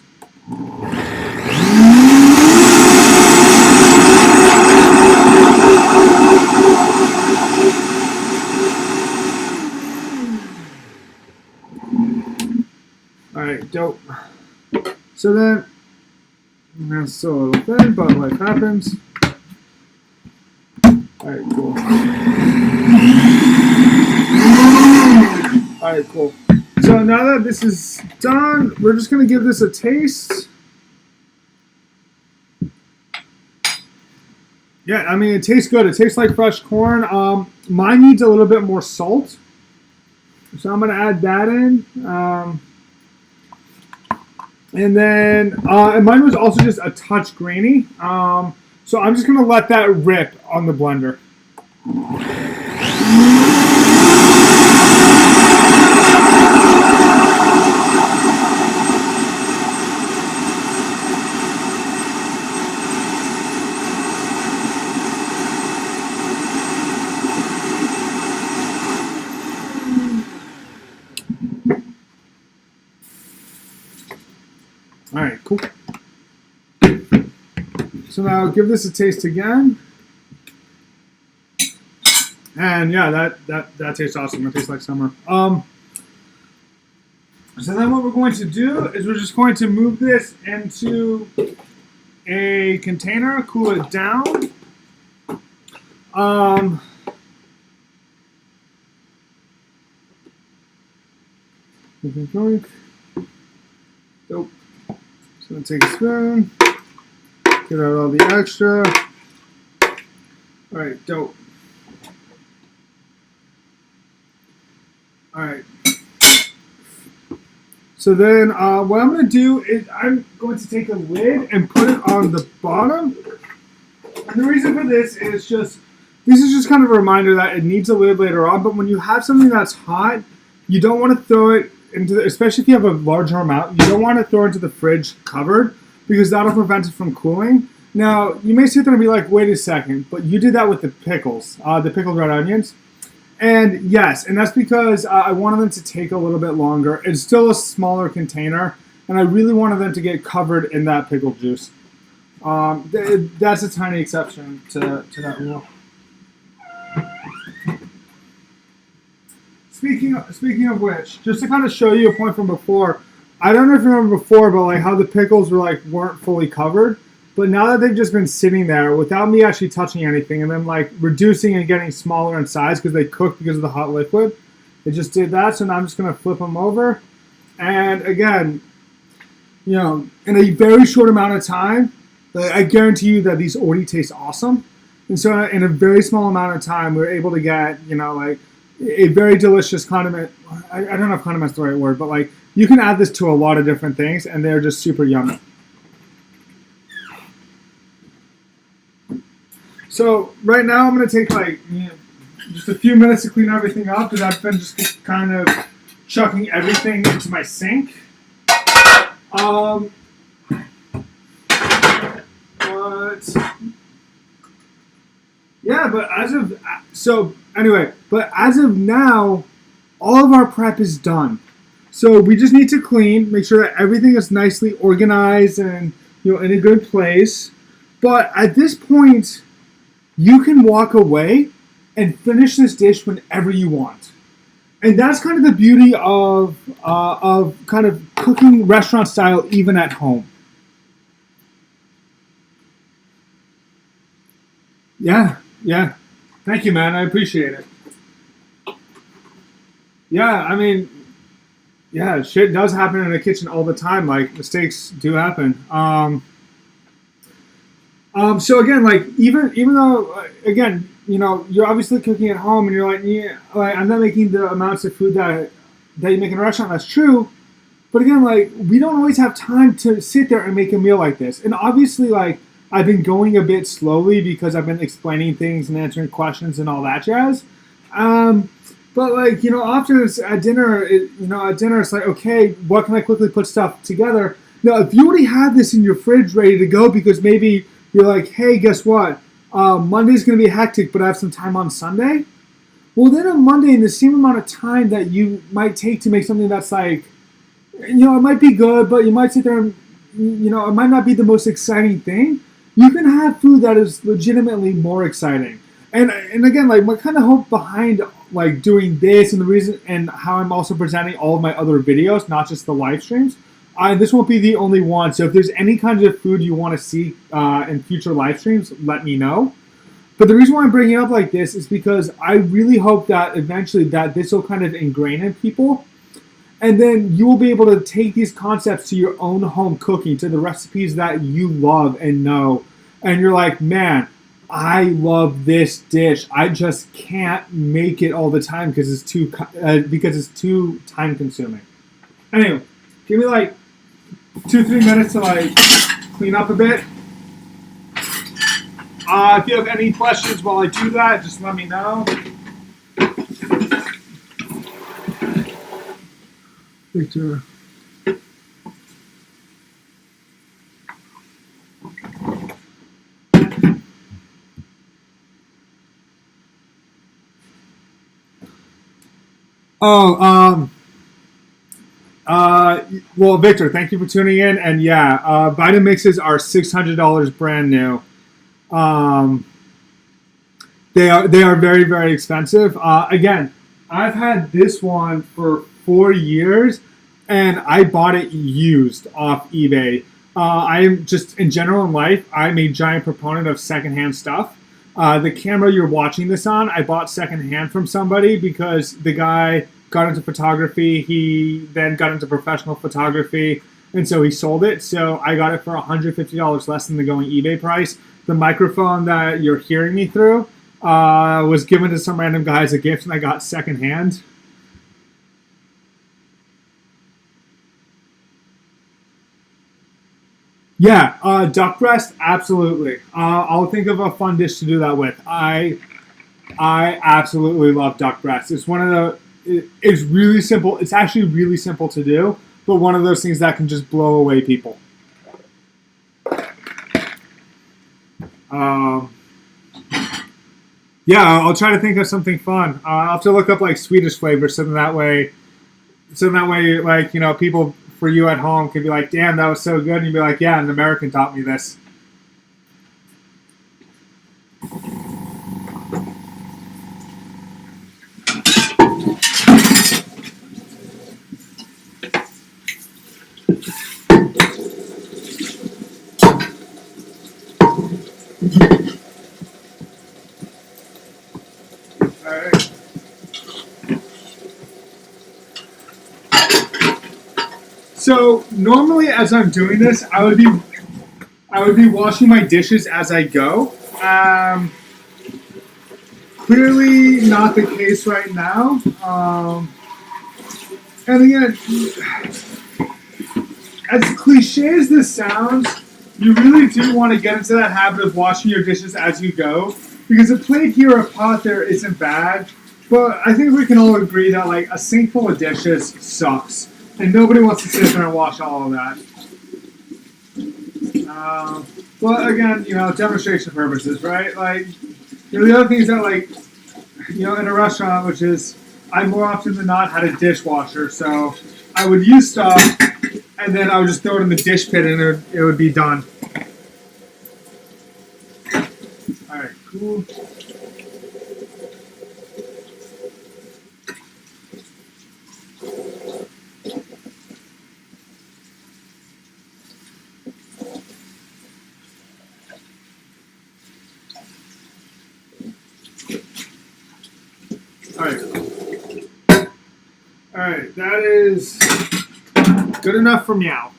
All right, dope. So then, that's still a little thin, but life happens. All right, cool. All right, cool. So now that this is done, we're just going to give this a taste. Yeah, I mean, it tastes good. It tastes like fresh corn. Mine needs a little bit more salt. So I'm going to add that in. And then, and mine was also just a touch grainy. So I'm just going to let that rip on the blender. All right, cool. So now give this a taste again. And yeah, that tastes awesome. That tastes like summer. So then what we're going to do is we're just going to move this into a container, cool it down. Nope. So I'm gonna take a spoon, get out all the extra. All right, dope. All right. So then what I'm going to do is I'm going to take a lid and put it on the bottom. And the reason for this is just kind of a reminder that it needs a lid later on. But when you have something that's hot, you don't want to throw it into, especially if you have a larger amount, you don't want to throw it into the fridge covered because that'll prevent it from cooling. Now, you may sit there and be like, wait a second, but you did that with the pickles, the pickled red onions. And yes, and that's because I wanted them to take a little bit longer. It's still a smaller container, and I really wanted them to get covered in that pickle juice. That's a tiny exception to that rule. Speaking of which, just to kind of show you a point from before, I don't know if you remember before, but like how the pickles were weren't fully covered. But now that they've just been sitting there without me actually touching anything and then like reducing and getting smaller in size because they cooked because of the hot liquid, it just did that. So now I'm just going to flip them over. And again, you know, in a very short amount of time, I guarantee you that these already taste awesome. And so in a very small amount of time, we're able to get, you know, like a very delicious condiment. I don't know if condiment's the right word, but like you can add this to a lot of different things and they're just super yummy. So right now I'm going to take like just a few minutes to clean everything up because I've been just kind of chucking everything into my sink. But yeah, but as of now, all of our prep is done. So we just need to clean, make sure that everything is nicely organized and in a good place. But at this point, you can walk away and finish this dish whenever you want. And that's kind of the beauty of kind of cooking restaurant style even at home. Yeah. Thank you, man. I appreciate it. Yeah, I mean, yeah, shit does happen in the kitchen all the time. Like, mistakes do happen. So again, like even though again, you're obviously cooking at home and you're like, yeah, like I'm not making the amounts of food that you make in a restaurant. That's true, but again, like we don't always have time to sit there and make a meal like this. And obviously, like I've been going a bit slowly because I've been explaining things and answering questions and all that jazz. But like often it's at dinner, it's like, okay, what can I quickly put stuff together? Now, if you already have this in your fridge ready to go because maybe you're like, hey, guess what? Monday's going to be hectic, but I have some time on Sunday. Well, then on Monday, in the same amount of time that you might take to make something that's like, it might be good, but you might sit there and, it might not be the most exciting thing. You can have food that is legitimately more exciting. And again, like my kind of hope behind like doing this and the reason and how I'm also presenting all of my other videos, not just the live streams. This won't be the only one, so if there's any kind of food you want to see in future live streams, let me know. But the reason why I'm bringing it up like this is because I really hope that eventually that this will kind of ingrain in people, and then you will be able to take these concepts to your own home cooking, to the recipes that you love and know, and you're like, man, I love this dish. I just can't make it all the time because it's too time consuming. Anyway, give me like 2-3 minutes to like clean up a bit. If you have any questions while I do that, just let me know. Victor. Oh, well, Victor, thank you for tuning in. And yeah, Vitamixes are $600 brand new. They are very, very expensive. Again, I've had this one for 4 years, and I bought it used off eBay. I'm just, in general in life, I'm a giant proponent of secondhand stuff. The camera you're watching this on, I bought secondhand from somebody because the guy got into photography. He then got into professional photography, and so he sold it. So I got it for $150 less than the going eBay price. The microphone that you're hearing me through was given to some random guy as a gift, and I got secondhand. Yeah, duck breast, absolutely. I'll think of a fun dish to do that with. I absolutely love duck breast. It's one of the. It's really simple. It's actually really simple to do, but one of those things that can just blow away people. Yeah, I'll try to think of something fun. I'll have to look up like Swedish flavors, so that way, like people for you at home can be like, "Damn, that was so good," and you'd be like, "Yeah, an American taught me this." So normally, as I'm doing this, I would be washing my dishes as I go. Clearly, not the case right now. And again, as cliche as this sounds, you really do want to get into that habit of washing your dishes as you go, because a plate here or a pot there isn't bad. But I think we can all agree that like a sink full of dishes sucks. And nobody wants to sit there and wash all of that. But again, demonstration purposes, right? Like, the other thing is that, like, in a restaurant, which is, I more often than not had a dishwasher, so I would use stuff, and then I would just throw it in the dish pit, and it would be done. All right, cool. Alright, that is good enough for meow.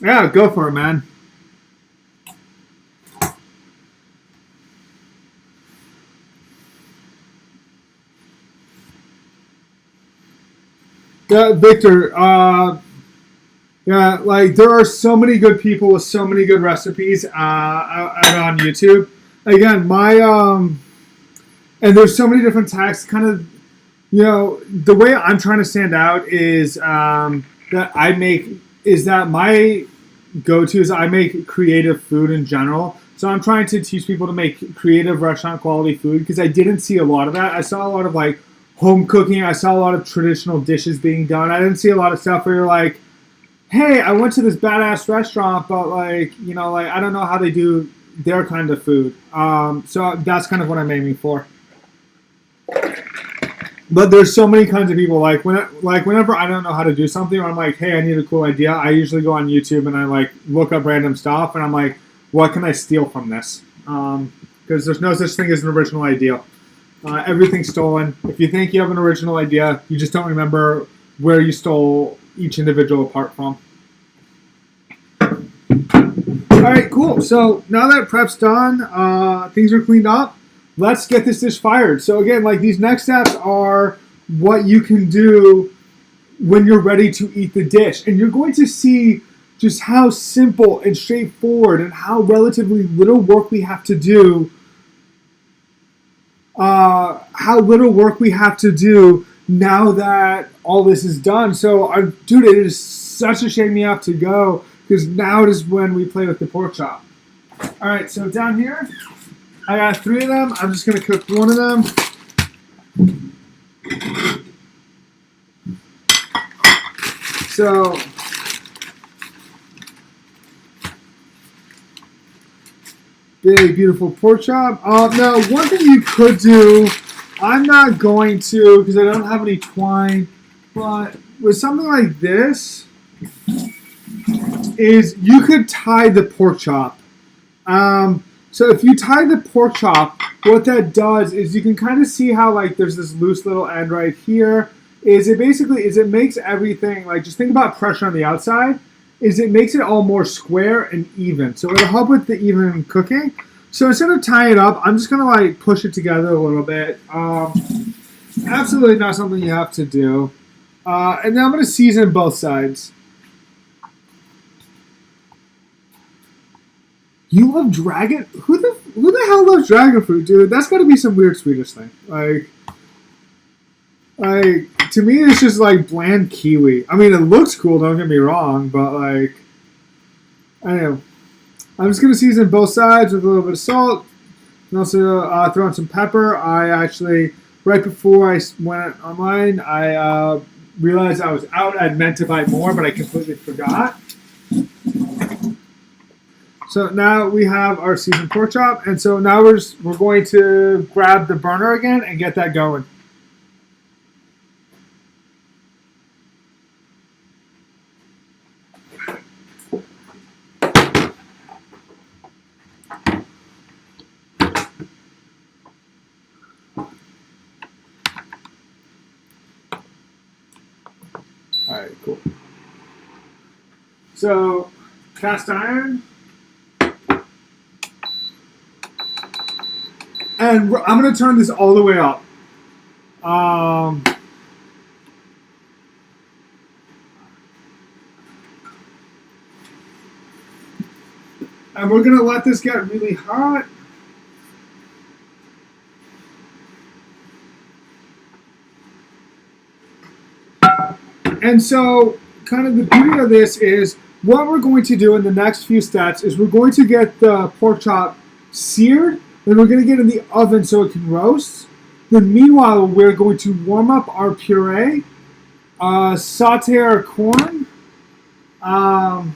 Yeah, go for it, man. Yeah, Victor, yeah, like there are so many good people with so many good recipes out on YouTube. Again, and there's so many different tasks. Kind of, the way I'm trying to stand out is that my go-to is I make creative food in general. So I'm trying to teach people to make creative restaurant quality food because I didn't see a lot of that. I saw a lot of like home cooking. I saw a lot of traditional dishes being done. I didn't see a lot of stuff where you're like, hey, I went to this badass restaurant, but like, I don't know how they do their kind of food. So that's kind of what I'm aiming for. But there's so many kinds of people. Whenever I don't know how to do something, or I'm like, hey, I need a cool idea, I usually go on YouTube and I like look up random stuff, and I'm like, what can I steal from this? Because there's no such thing as an original idea. Everything's stolen. If you think you have an original idea, you just don't remember where you stole each individual part from. Alright, cool. So now that prep's done, things are cleaned up, let's get this dish fired. So again, like these next steps are what you can do when you're ready to eat the dish. And you're going to see just how simple and straightforward and how relatively little work we have to do. How little work we have to do now that all this is done. So, dude, it is such a shame you have to go because now is when we play with the pork chop. All right, so down here, I got 3 of them. I'm just going to cook 1 of them. So, big, beautiful pork chop. Now, one thing you could do, I'm not going to because I don't have any twine, but with something like this, is you could tie the pork chop. So if you tie the pork chop, what that does is you can kind of see how like there's this loose little end right here. It makes everything, like, just think about pressure on the outside, it makes it all more square and even. So it'll help with the even cooking. So instead of tying it up, I'm just going to like push it together a little bit. Absolutely not something you have to do. And then I'm going to season both sides. You love dragon? Who the hell loves dragon fruit, dude? That's got to be some weird Swedish thing. Like, to me, it's just like bland kiwi. I mean, it looks cool, don't get me wrong, but like, I don't know. I'm just gonna season both sides with a little bit of salt, and also throw in some pepper. I actually, right before I went online, I realized I was out. I'd meant to buy more, but I completely forgot. So now we have our seasoned pork chop, and so now we're going to grab the burner again and get that going. All right, cool. So, cast iron. And I'm going to turn this all the way up. And we're going to let this get really hot. And so, kind of the beauty of this is, what we're going to do in the next few steps is we're going to get the pork chop seared, then we're going to get in the oven so it can roast. Then meanwhile, we're going to warm up our puree, saute our corn, and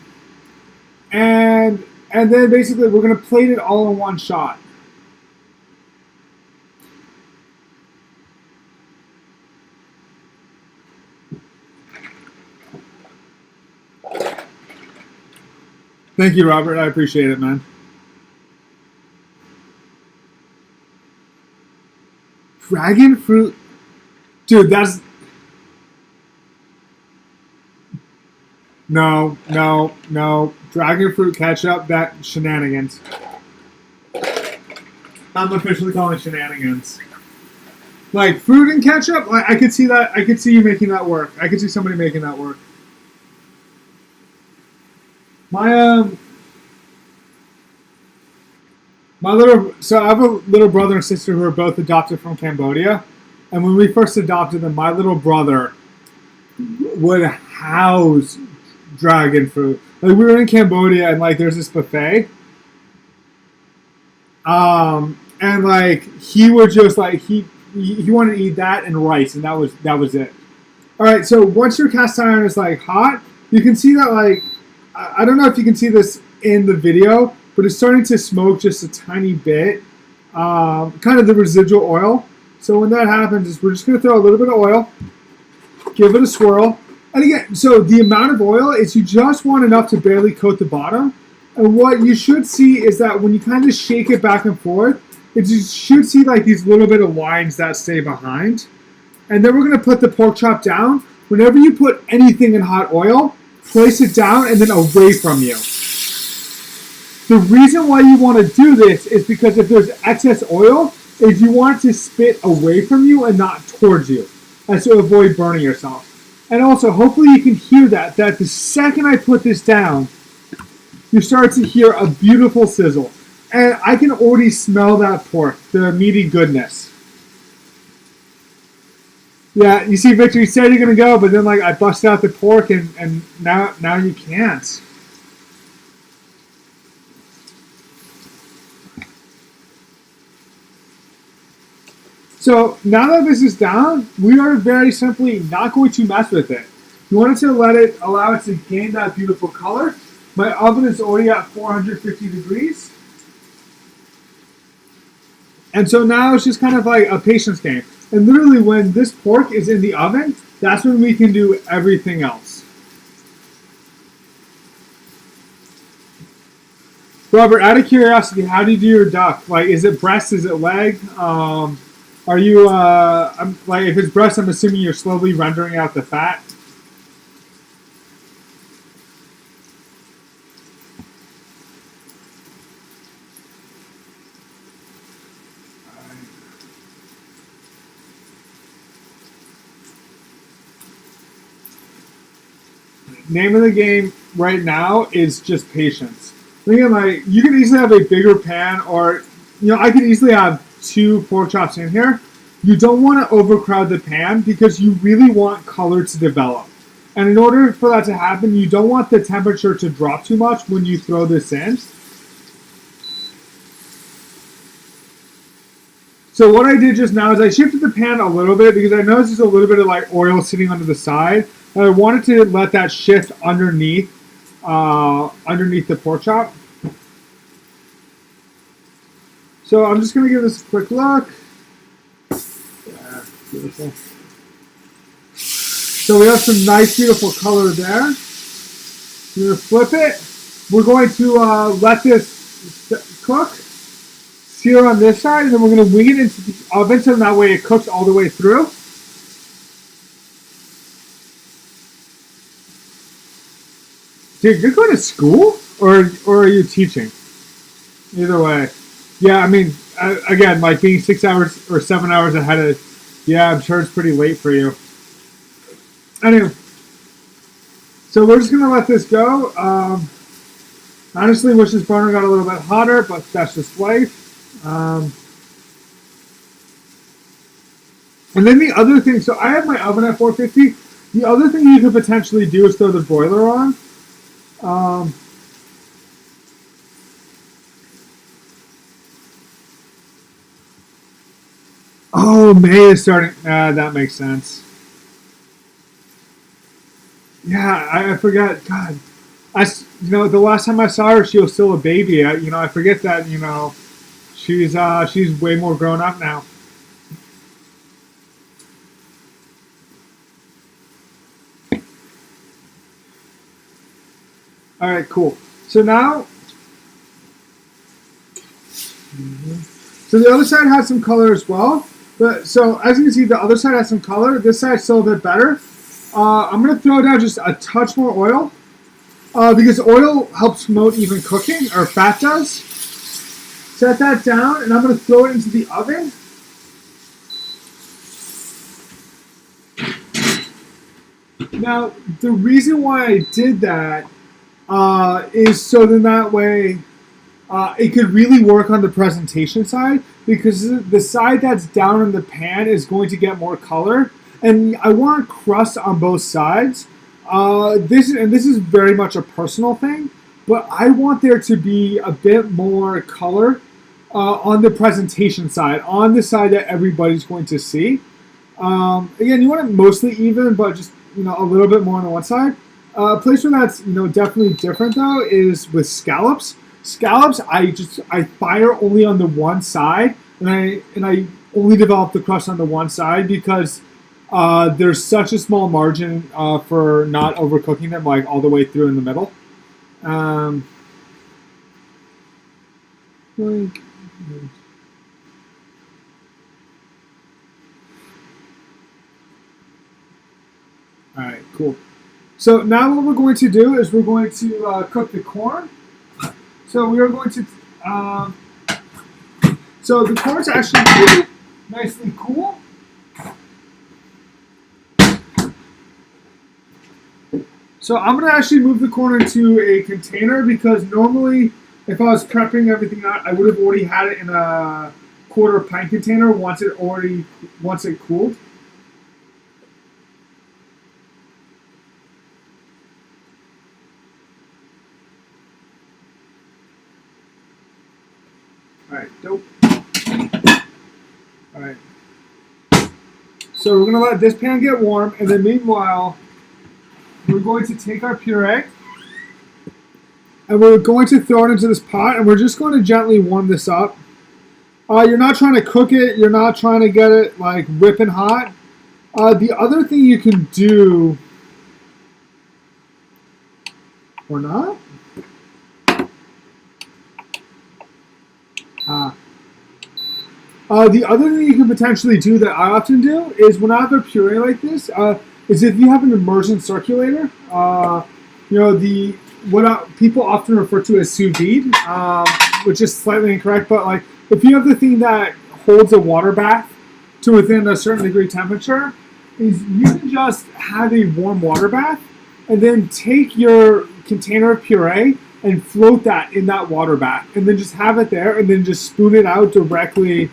then basically we're going to plate it all in one shot. Thank you, Robert. I appreciate it, man. Dragon fruit, dude. That's no. Dragon fruit ketchup. That shenanigans. I'm officially calling it shenanigans. Like fruit and ketchup. I could see that. I could see you making that work. I could see somebody making that work. So I have a little brother and sister who are both adopted from Cambodia, and when we first adopted them, my little brother would house dragon fruit. Like, we were in Cambodia, and like there's this buffet, and like he would just like he wanted to eat that and rice, and that was it. All right, so once your cast iron is like hot, you can see that like. I don't know if you can see this in the video, but it's starting to smoke just a tiny bit, kind of the residual oil. So when that happens, is we're just going to throw a little bit of oil, give it a swirl. And again, so the amount of oil is you just want enough to barely coat the bottom. And what you should see is that when you kind of shake it back and forth, you should see like these little bit of lines that stay behind. And then we're going to put the pork chop down. Whenever you put anything in hot oil, place it down and then away from you. The reason why you want to do this is because if there's excess oil, is you want it to spit away from you and not towards you. as to avoid burning yourself. And also, hopefully you can hear that the second I put this down, you start to hear a beautiful sizzle. And I can already smell that pork, the meaty goodness. Yeah, you see, Victor, you said you're going to go, but then like I busted out the pork and now you can't. So now that this is down, we are very simply not going to mess with it. You wanted to allow it to gain that beautiful color. My oven is already at 450 degrees. And so now it's just kind of like a patience game. And literally when this pork is in the oven, that's when we can do everything else. Robert, out of curiosity, how do you do your duck? Like, is it breast? Is it leg? Are you, like, if it's breast, I'm assuming you're slowly rendering out the fat. Name of the game right now is just patience. Again, like, you can easily have a bigger pan, or I could easily have 2 pork chops in here. You don't want to overcrowd the pan because you really want color to develop. And in order for that to happen, you don't want the temperature to drop too much when you throw this in. So what I did just now is I shifted the pan a little bit because I noticed there's a little bit of like oil sitting under the side. And I wanted to let that shift underneath the pork chop. So I'm just going to give this a quick look. Yeah, beautiful. So we have some nice, beautiful color there. We're going to flip it. We're going to let this cook, sear on this side, and then we're going to wing it into the oven so that way it cooks all the way through. Dude, you're going to school? Or are you teaching? Either way. Yeah, I mean, again, like being 6 hours or 7 hours ahead of, yeah, I'm sure it's pretty late for you. Anyway, so we're just going to let this go. Honestly, wish this burner got a little bit hotter, but that's just life. And then the other thing, so I have my oven at 450. The other thing you could potentially do is throw the broiler on. Oh, May is starting. That makes sense. Yeah, I forgot. God, the last time I saw her, she was still a baby. I forget that. She's way more grown up now. All right, cool. So now, so the other side has some color as well. But so as you can see, the other side has some color. This side's still a bit better. I'm gonna throw down just a touch more oil because oil helps promote even cooking, or fat does. Set that down, and I'm gonna throw it into the oven. Now, the reason why I did that is so then that way it could really work on the presentation side, because the side that's down in the pan is going to get more color, and I want crust on both sides. This is very much a personal thing, but I want there to be a bit more color on the presentation side, on the side that everybody's going to see. Again, you want it mostly even, but just a little bit more on the one side. A place where that's definitely different though is with scallops. Scallops, I fire only on the one side, and I only develop the crust on the one side because there's such a small margin for not overcooking them like all the way through in the middle. All right, cool. So now what we're going to do is we're going to cook the corn. So we are going to, so the corn's actually nicely cool. So I'm going to actually move the corn into a container because normally if I was prepping everything out, I would have already had it in a quarter pint container once it cooled. Alright, dope. Alright. So we're going to let this pan get warm, and then meanwhile, we're going to take our puree, and we're going to throw it into this pot, and we're just going to gently warm this up. You're not trying to cook it. You're not trying to get it, like, ripping hot. The other thing you can do, or not, the other thing you can potentially do that I often do is when I have a puree like this, is if you have an immersion circulator, what people often refer to as sous vide, which is slightly incorrect, but like if you have the thing that holds a water bath to within a certain degree temperature, is you can just have a warm water bath and then take your container of puree and float that in that water bath, and then just have it there, and then just spoon it out directly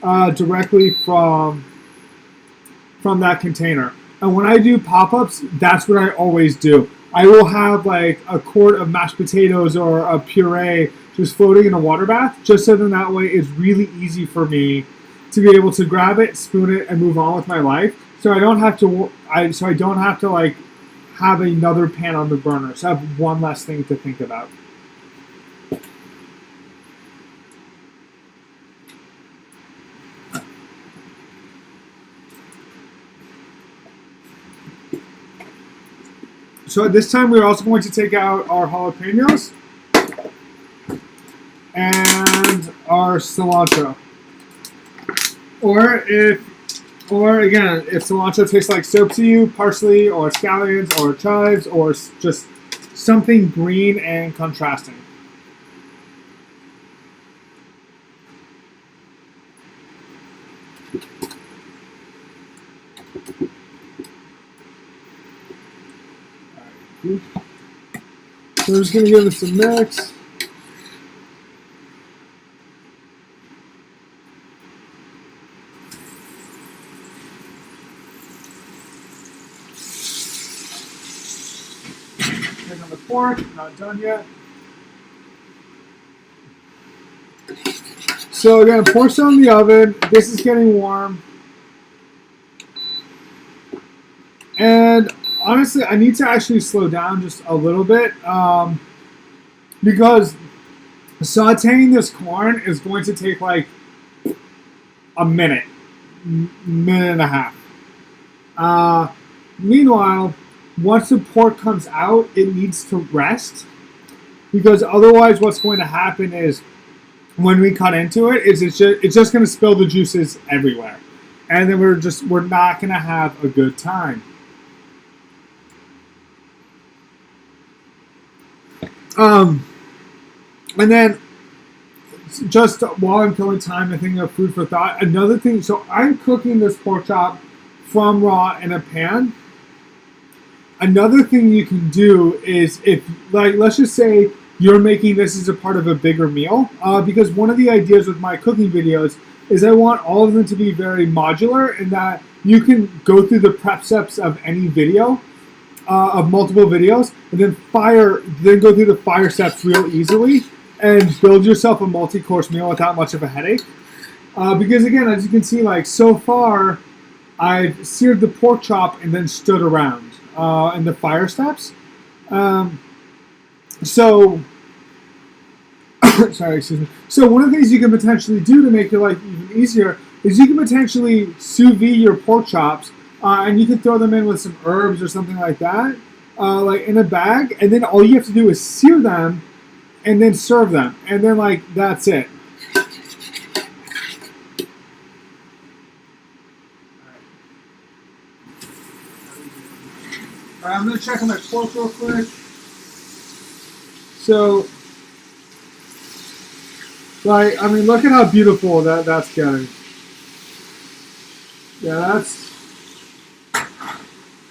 from that container. And when I do pop-ups, that's what I always do. I will have like a quart of mashed potatoes or a puree just floating in a water bath, just so then that way it's really easy for me to be able to grab it, spoon it, and move on with my life. So I don't have to like have another pan on the burner. So I have one less thing to think about. So at this time, we're also going to take out our jalapenos and our cilantro. Or again, if cilantro tastes like soap to you, parsley or scallions or chives or just something green and contrasting. So we're just going to give this a mix. Check on the pork, not done yet. So again, pork's on the oven. This is getting warm. And honestly, I need to actually slow down just a little bit because sauteing this corn is going to take like a minute and a half. Meanwhile, once the pork comes out, it needs to rest because otherwise what's going to happen is when we cut into it, it's just going to spill the juices everywhere. And then we're not going to have a good time. And then just while I'm killing time and thinking of food for thought, another thing, so I'm cooking this pork chop from raw in a pan. Another thing you can do is if, like, let's just say you're making this as a part of a bigger meal, because one of the ideas with my cooking videos is I want all of them to be very modular in that you can go through the prep steps of any video, of multiple videos, and then go through the fire steps real easily and build yourself a multi-course meal without much of a headache. Because again, as you can see, like so far, I've seared the pork chop and then stood around in the fire steps. So sorry, excuse me. So one of the things you can potentially do to make your life even easier is you can potentially sous vide your pork chops, and you can throw them in with some herbs or something like that, like in a bag, and then all you have to do is sear them and then serve them, and then like that's it. All right, I'm gonna check on my pork real quick. So, like, I mean, look at how beautiful that's getting. Yeah,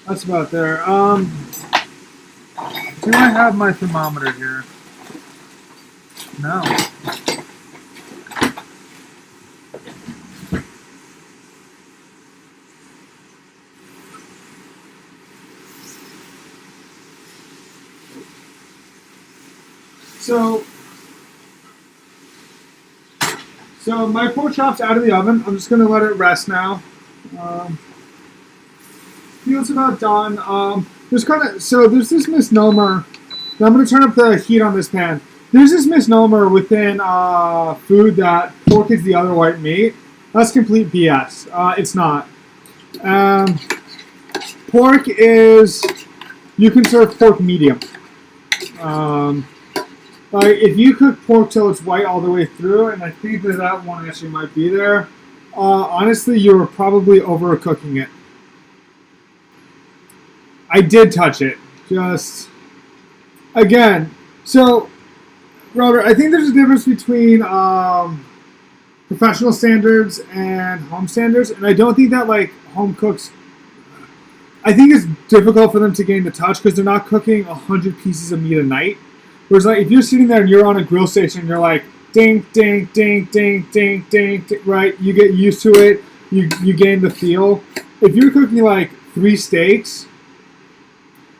that's about there. Do I have my thermometer here? No. So my pork chop's out of the oven. I'm just gonna let it rest now. Feels about done. There's this misnomer. Now I'm gonna turn up the heat on this pan. There's this misnomer within food that pork is the other white meat. That's complete BS. It's not. Pork is, you can serve pork medium. Like if you cook pork till it's white all the way through, and I think that one actually might be there, honestly, you're probably overcooking it. I did touch it. Just, again, so, Robert, I think there's a difference between professional standards and home standards, and I don't think that, like, home cooks, I think it's difficult for them to gain the touch because they're not cooking 100 pieces of meat a night. Whereas, like, if you're sitting there and you're on a grill station and you're like, ding, ding, ding, ding, ding, ding, ding, right? You get used to it. You gain the feel. If you're cooking, like, 3 steaks,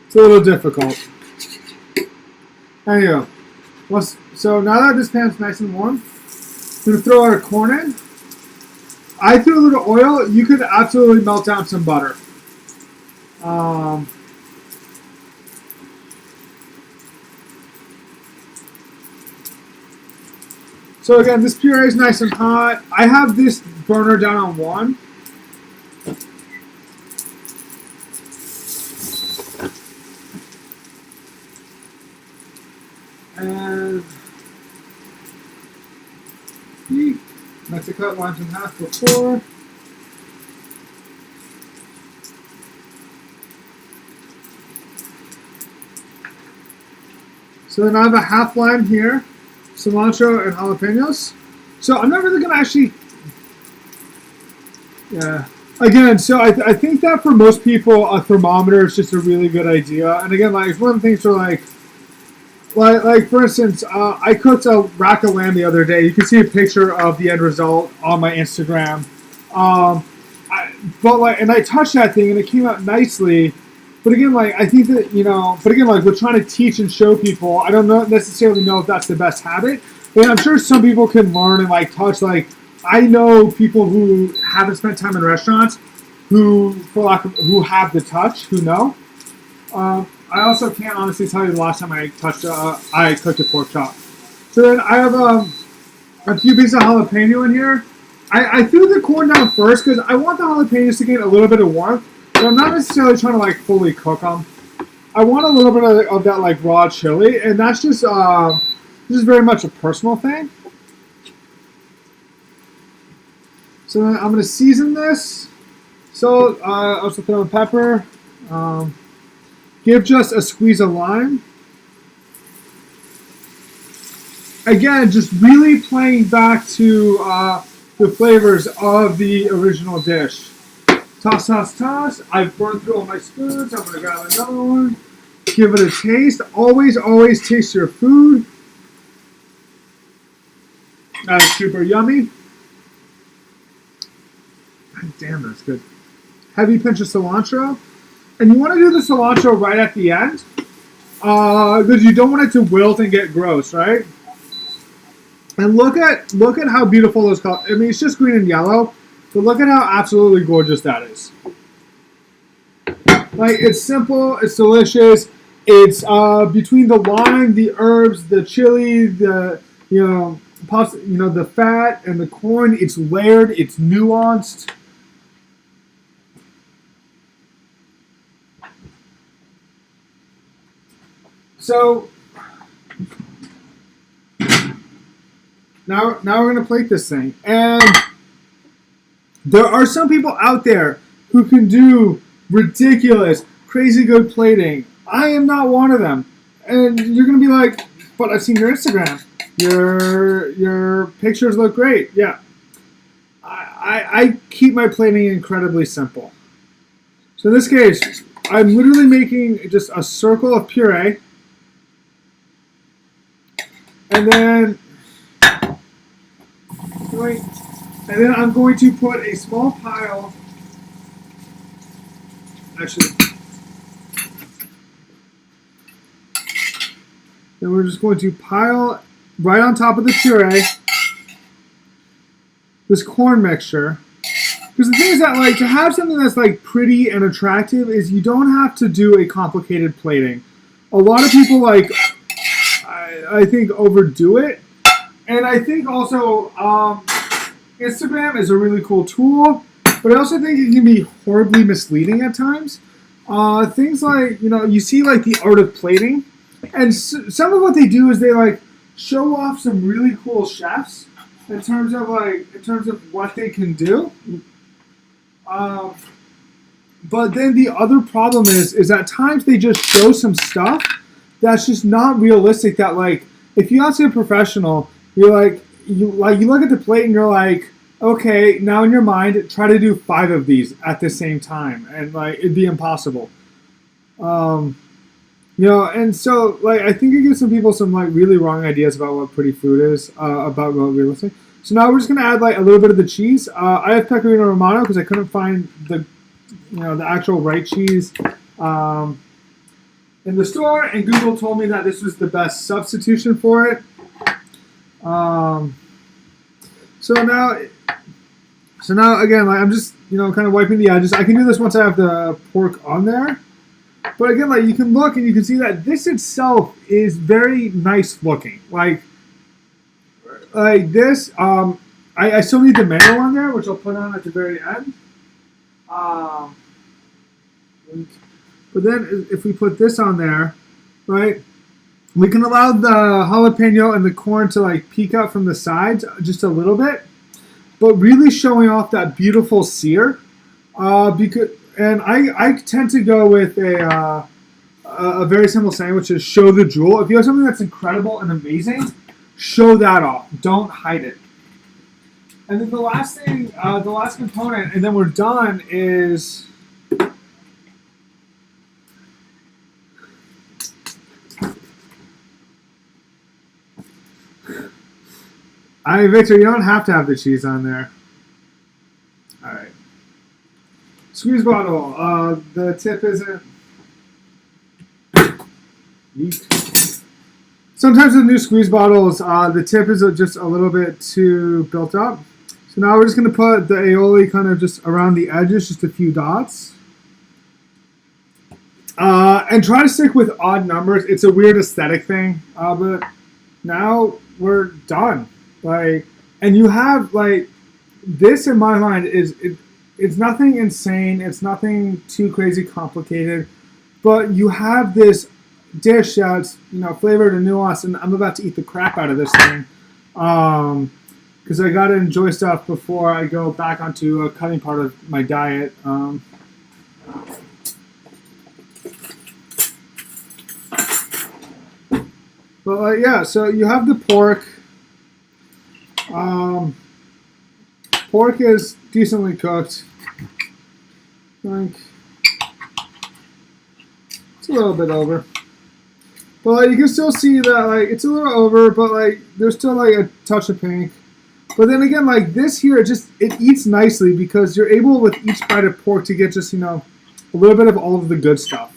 it's a little difficult. Anyway, so now that this pan's nice and warm, I'm going to throw our corn in. I threw a little oil. You could absolutely melt down some butter. So again, this puree is nice and hot. I have this burner down on 1. And like to cut limes in half before. So then I have a half lime here, cilantro and jalapenos. So I'm not really going to actually, yeah. Again, so I think that for most people, a thermometer is just a really good idea. And again, like, it's one of the things where, like for instance, I cooked a rack of lamb the other day. You can see a picture of the end result on my Instagram. And I touched that thing and it came out nicely. But again, like, I think that, like, we're trying to teach and show people. I don't necessarily know if that's the best habit. But I'm sure some people can learn and, like, touch. Like, I know people who haven't spent time in restaurants who have the touch, who know. I also can't honestly tell you the last time I cooked a pork chop. So then I have a few pieces of jalapeno in here. I threw the corn down first because I want the jalapenos to get a little bit of warmth. But I'm not necessarily trying to, like, fully cook them. I want a little bit of that, like, raw chili, and that's just very much a personal thing. So then I'm going to season this. So also throw in pepper. Give just a squeeze of lime. Again, just really playing back to the flavors of the original dish. Toss, toss, toss. I've burned through all my spoons. I'm going to grab another one. Give it a taste. Always, always taste your food. That is super yummy. God damn, that's good. Heavy pinch of cilantro. And you want to do the cilantro right at the end. Because you don't want it to wilt and get gross, right? And look at how beautiful those colors. I mean, it's just green and yellow. But look at how absolutely gorgeous that is. Like, it's simple, it's delicious. It's between the lime, the herbs, the chili, the the fat and the corn. It's layered, it's nuanced. So now we're gonna plate this thing, and there are some people out there who can do ridiculous, crazy good plating. I am not one of them. And you're going to be like, but I've seen your Instagram. Your pictures look great. Yeah. I keep my plating incredibly simple. So in this case, I'm literally making just a circle of puree. And then I'm going to put a small pile. Actually, then we're just going to pile right on top of the puree this corn mixture. Because the thing is that, like, to have something that's like pretty and attractive is you don't have to do a complicated plating. A lot of people, like, I think, overdo it. And I think also Instagram is a really cool tool, but I also think it can be horribly misleading at times. Things like, you see like the art of plating, and some of what they do is they like show off some really cool chefs in terms of what they can do. But then the other problem is at times they just show some stuff that's just not realistic. That, like, if you ask a professional, you look at the plate and you're like, okay, now in your mind, try to do 5 of these at the same time, and like it'd be impossible. And so, like, I think it gives some people some like really wrong ideas about what pretty food is, about what realistic. So now we're just gonna add like a little bit of the cheese. I have pecorino Romano because I couldn't find the actual right cheese in the store, and Google told me that this was the best substitution for it. So now again, like, I'm just kind of wiping the edges. I can do this once I have the pork on there. But again, like, you can look and you can see that this itself is very nice looking. Like this, I still need the mayo on there, which I'll put on at the very end. But then if we put this on there, right, we can allow the jalapeno and the corn to like peek out from the sides just a little bit, but really showing off that beautiful sear. And I tend to go with a very simple saying, which is show the jewel. If you have something that's incredible and amazing, show that off. Don't hide it. And then the last thing, the last component, and then we're done, is Victor, you don't have to have the cheese on there. All right. Squeeze bottle. The tip isn't. Sometimes with new squeeze bottles, the tip is just a little bit too built up. So now we're just going to put the aioli kind of just around the edges, just a few dots. And try to stick with odd numbers. It's a weird aesthetic thing, but now we're done. Like, and you have like this in my mind it's nothing insane. It's nothing too crazy complicated, but you have this dish that's flavored and nuanced, and I'm about to eat the crap out of this thing because I gotta enjoy stuff before I go back onto a cutting part of my diet. But yeah, so you have the pork. Pork is decently cooked. Like, it's a little bit over, but like, you can still see that like it's a little over, but like there's still like a touch of pink. But then again, like this here, it eats nicely because you're able with each bite of pork to get just a little bit of all of the good stuff.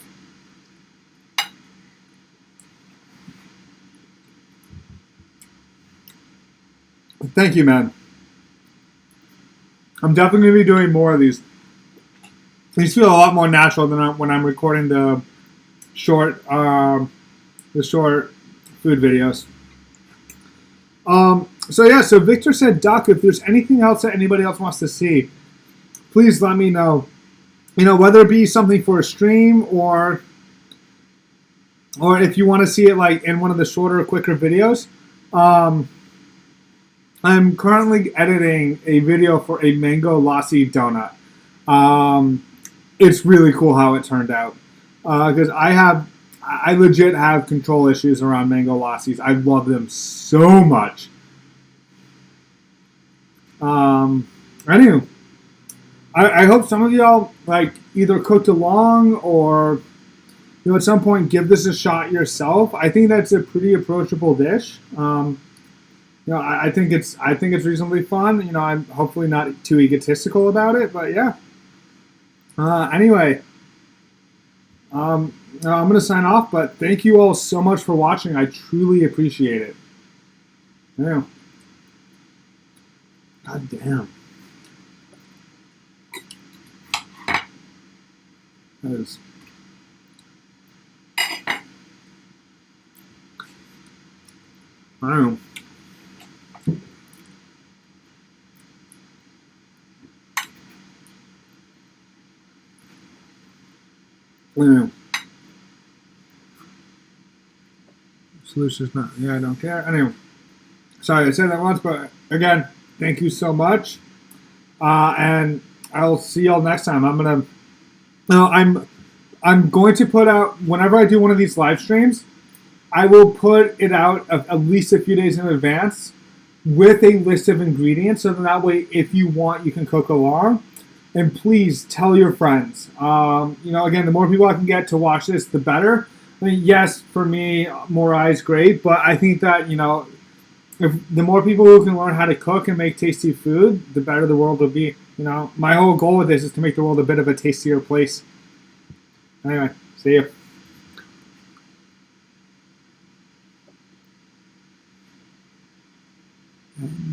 Thank you, man. I'm definitely going to be doing more of these. These feel a lot more natural than when I'm recording the short food videos. So Victor said, Doc, if there's anything else that anybody else wants to see, please let me know. Whether it be something for a stream or if you want to see it like in one of the shorter, quicker videos. I'm currently editing a video for a mango lassi donut. It's really cool how it turned out because I legit have control issues around mango lassis. I love them so much. Anywho, I hope some of y'all like either cooked along or at some point give this a shot yourself. I think that's a pretty approachable dish. I think it's reasonably fun. I'm hopefully not too egotistical about it, but yeah. Anyway, I'm going to sign off, but thank you all so much for watching. I truly appreciate it. Yeah. God damn. That is. I don't know. Yeah. Solution's not. Yeah, I don't care. Anyway, sorry I said that once, but again, thank you so much, and I'll see y'all next time. I'm going to put out whenever I do one of these live streams. I will put it out at least a few days in advance with a list of ingredients, so that way, if you want, you can cook along. And please tell your friends. Again, the more people I can get to watch this, the better. I mean, yes, for me, more eyes, great. But I think that, if the more people who can learn how to cook and make tasty food, the better the world will be. My whole goal with this is to make the world a bit of a tastier place. Anyway, see you.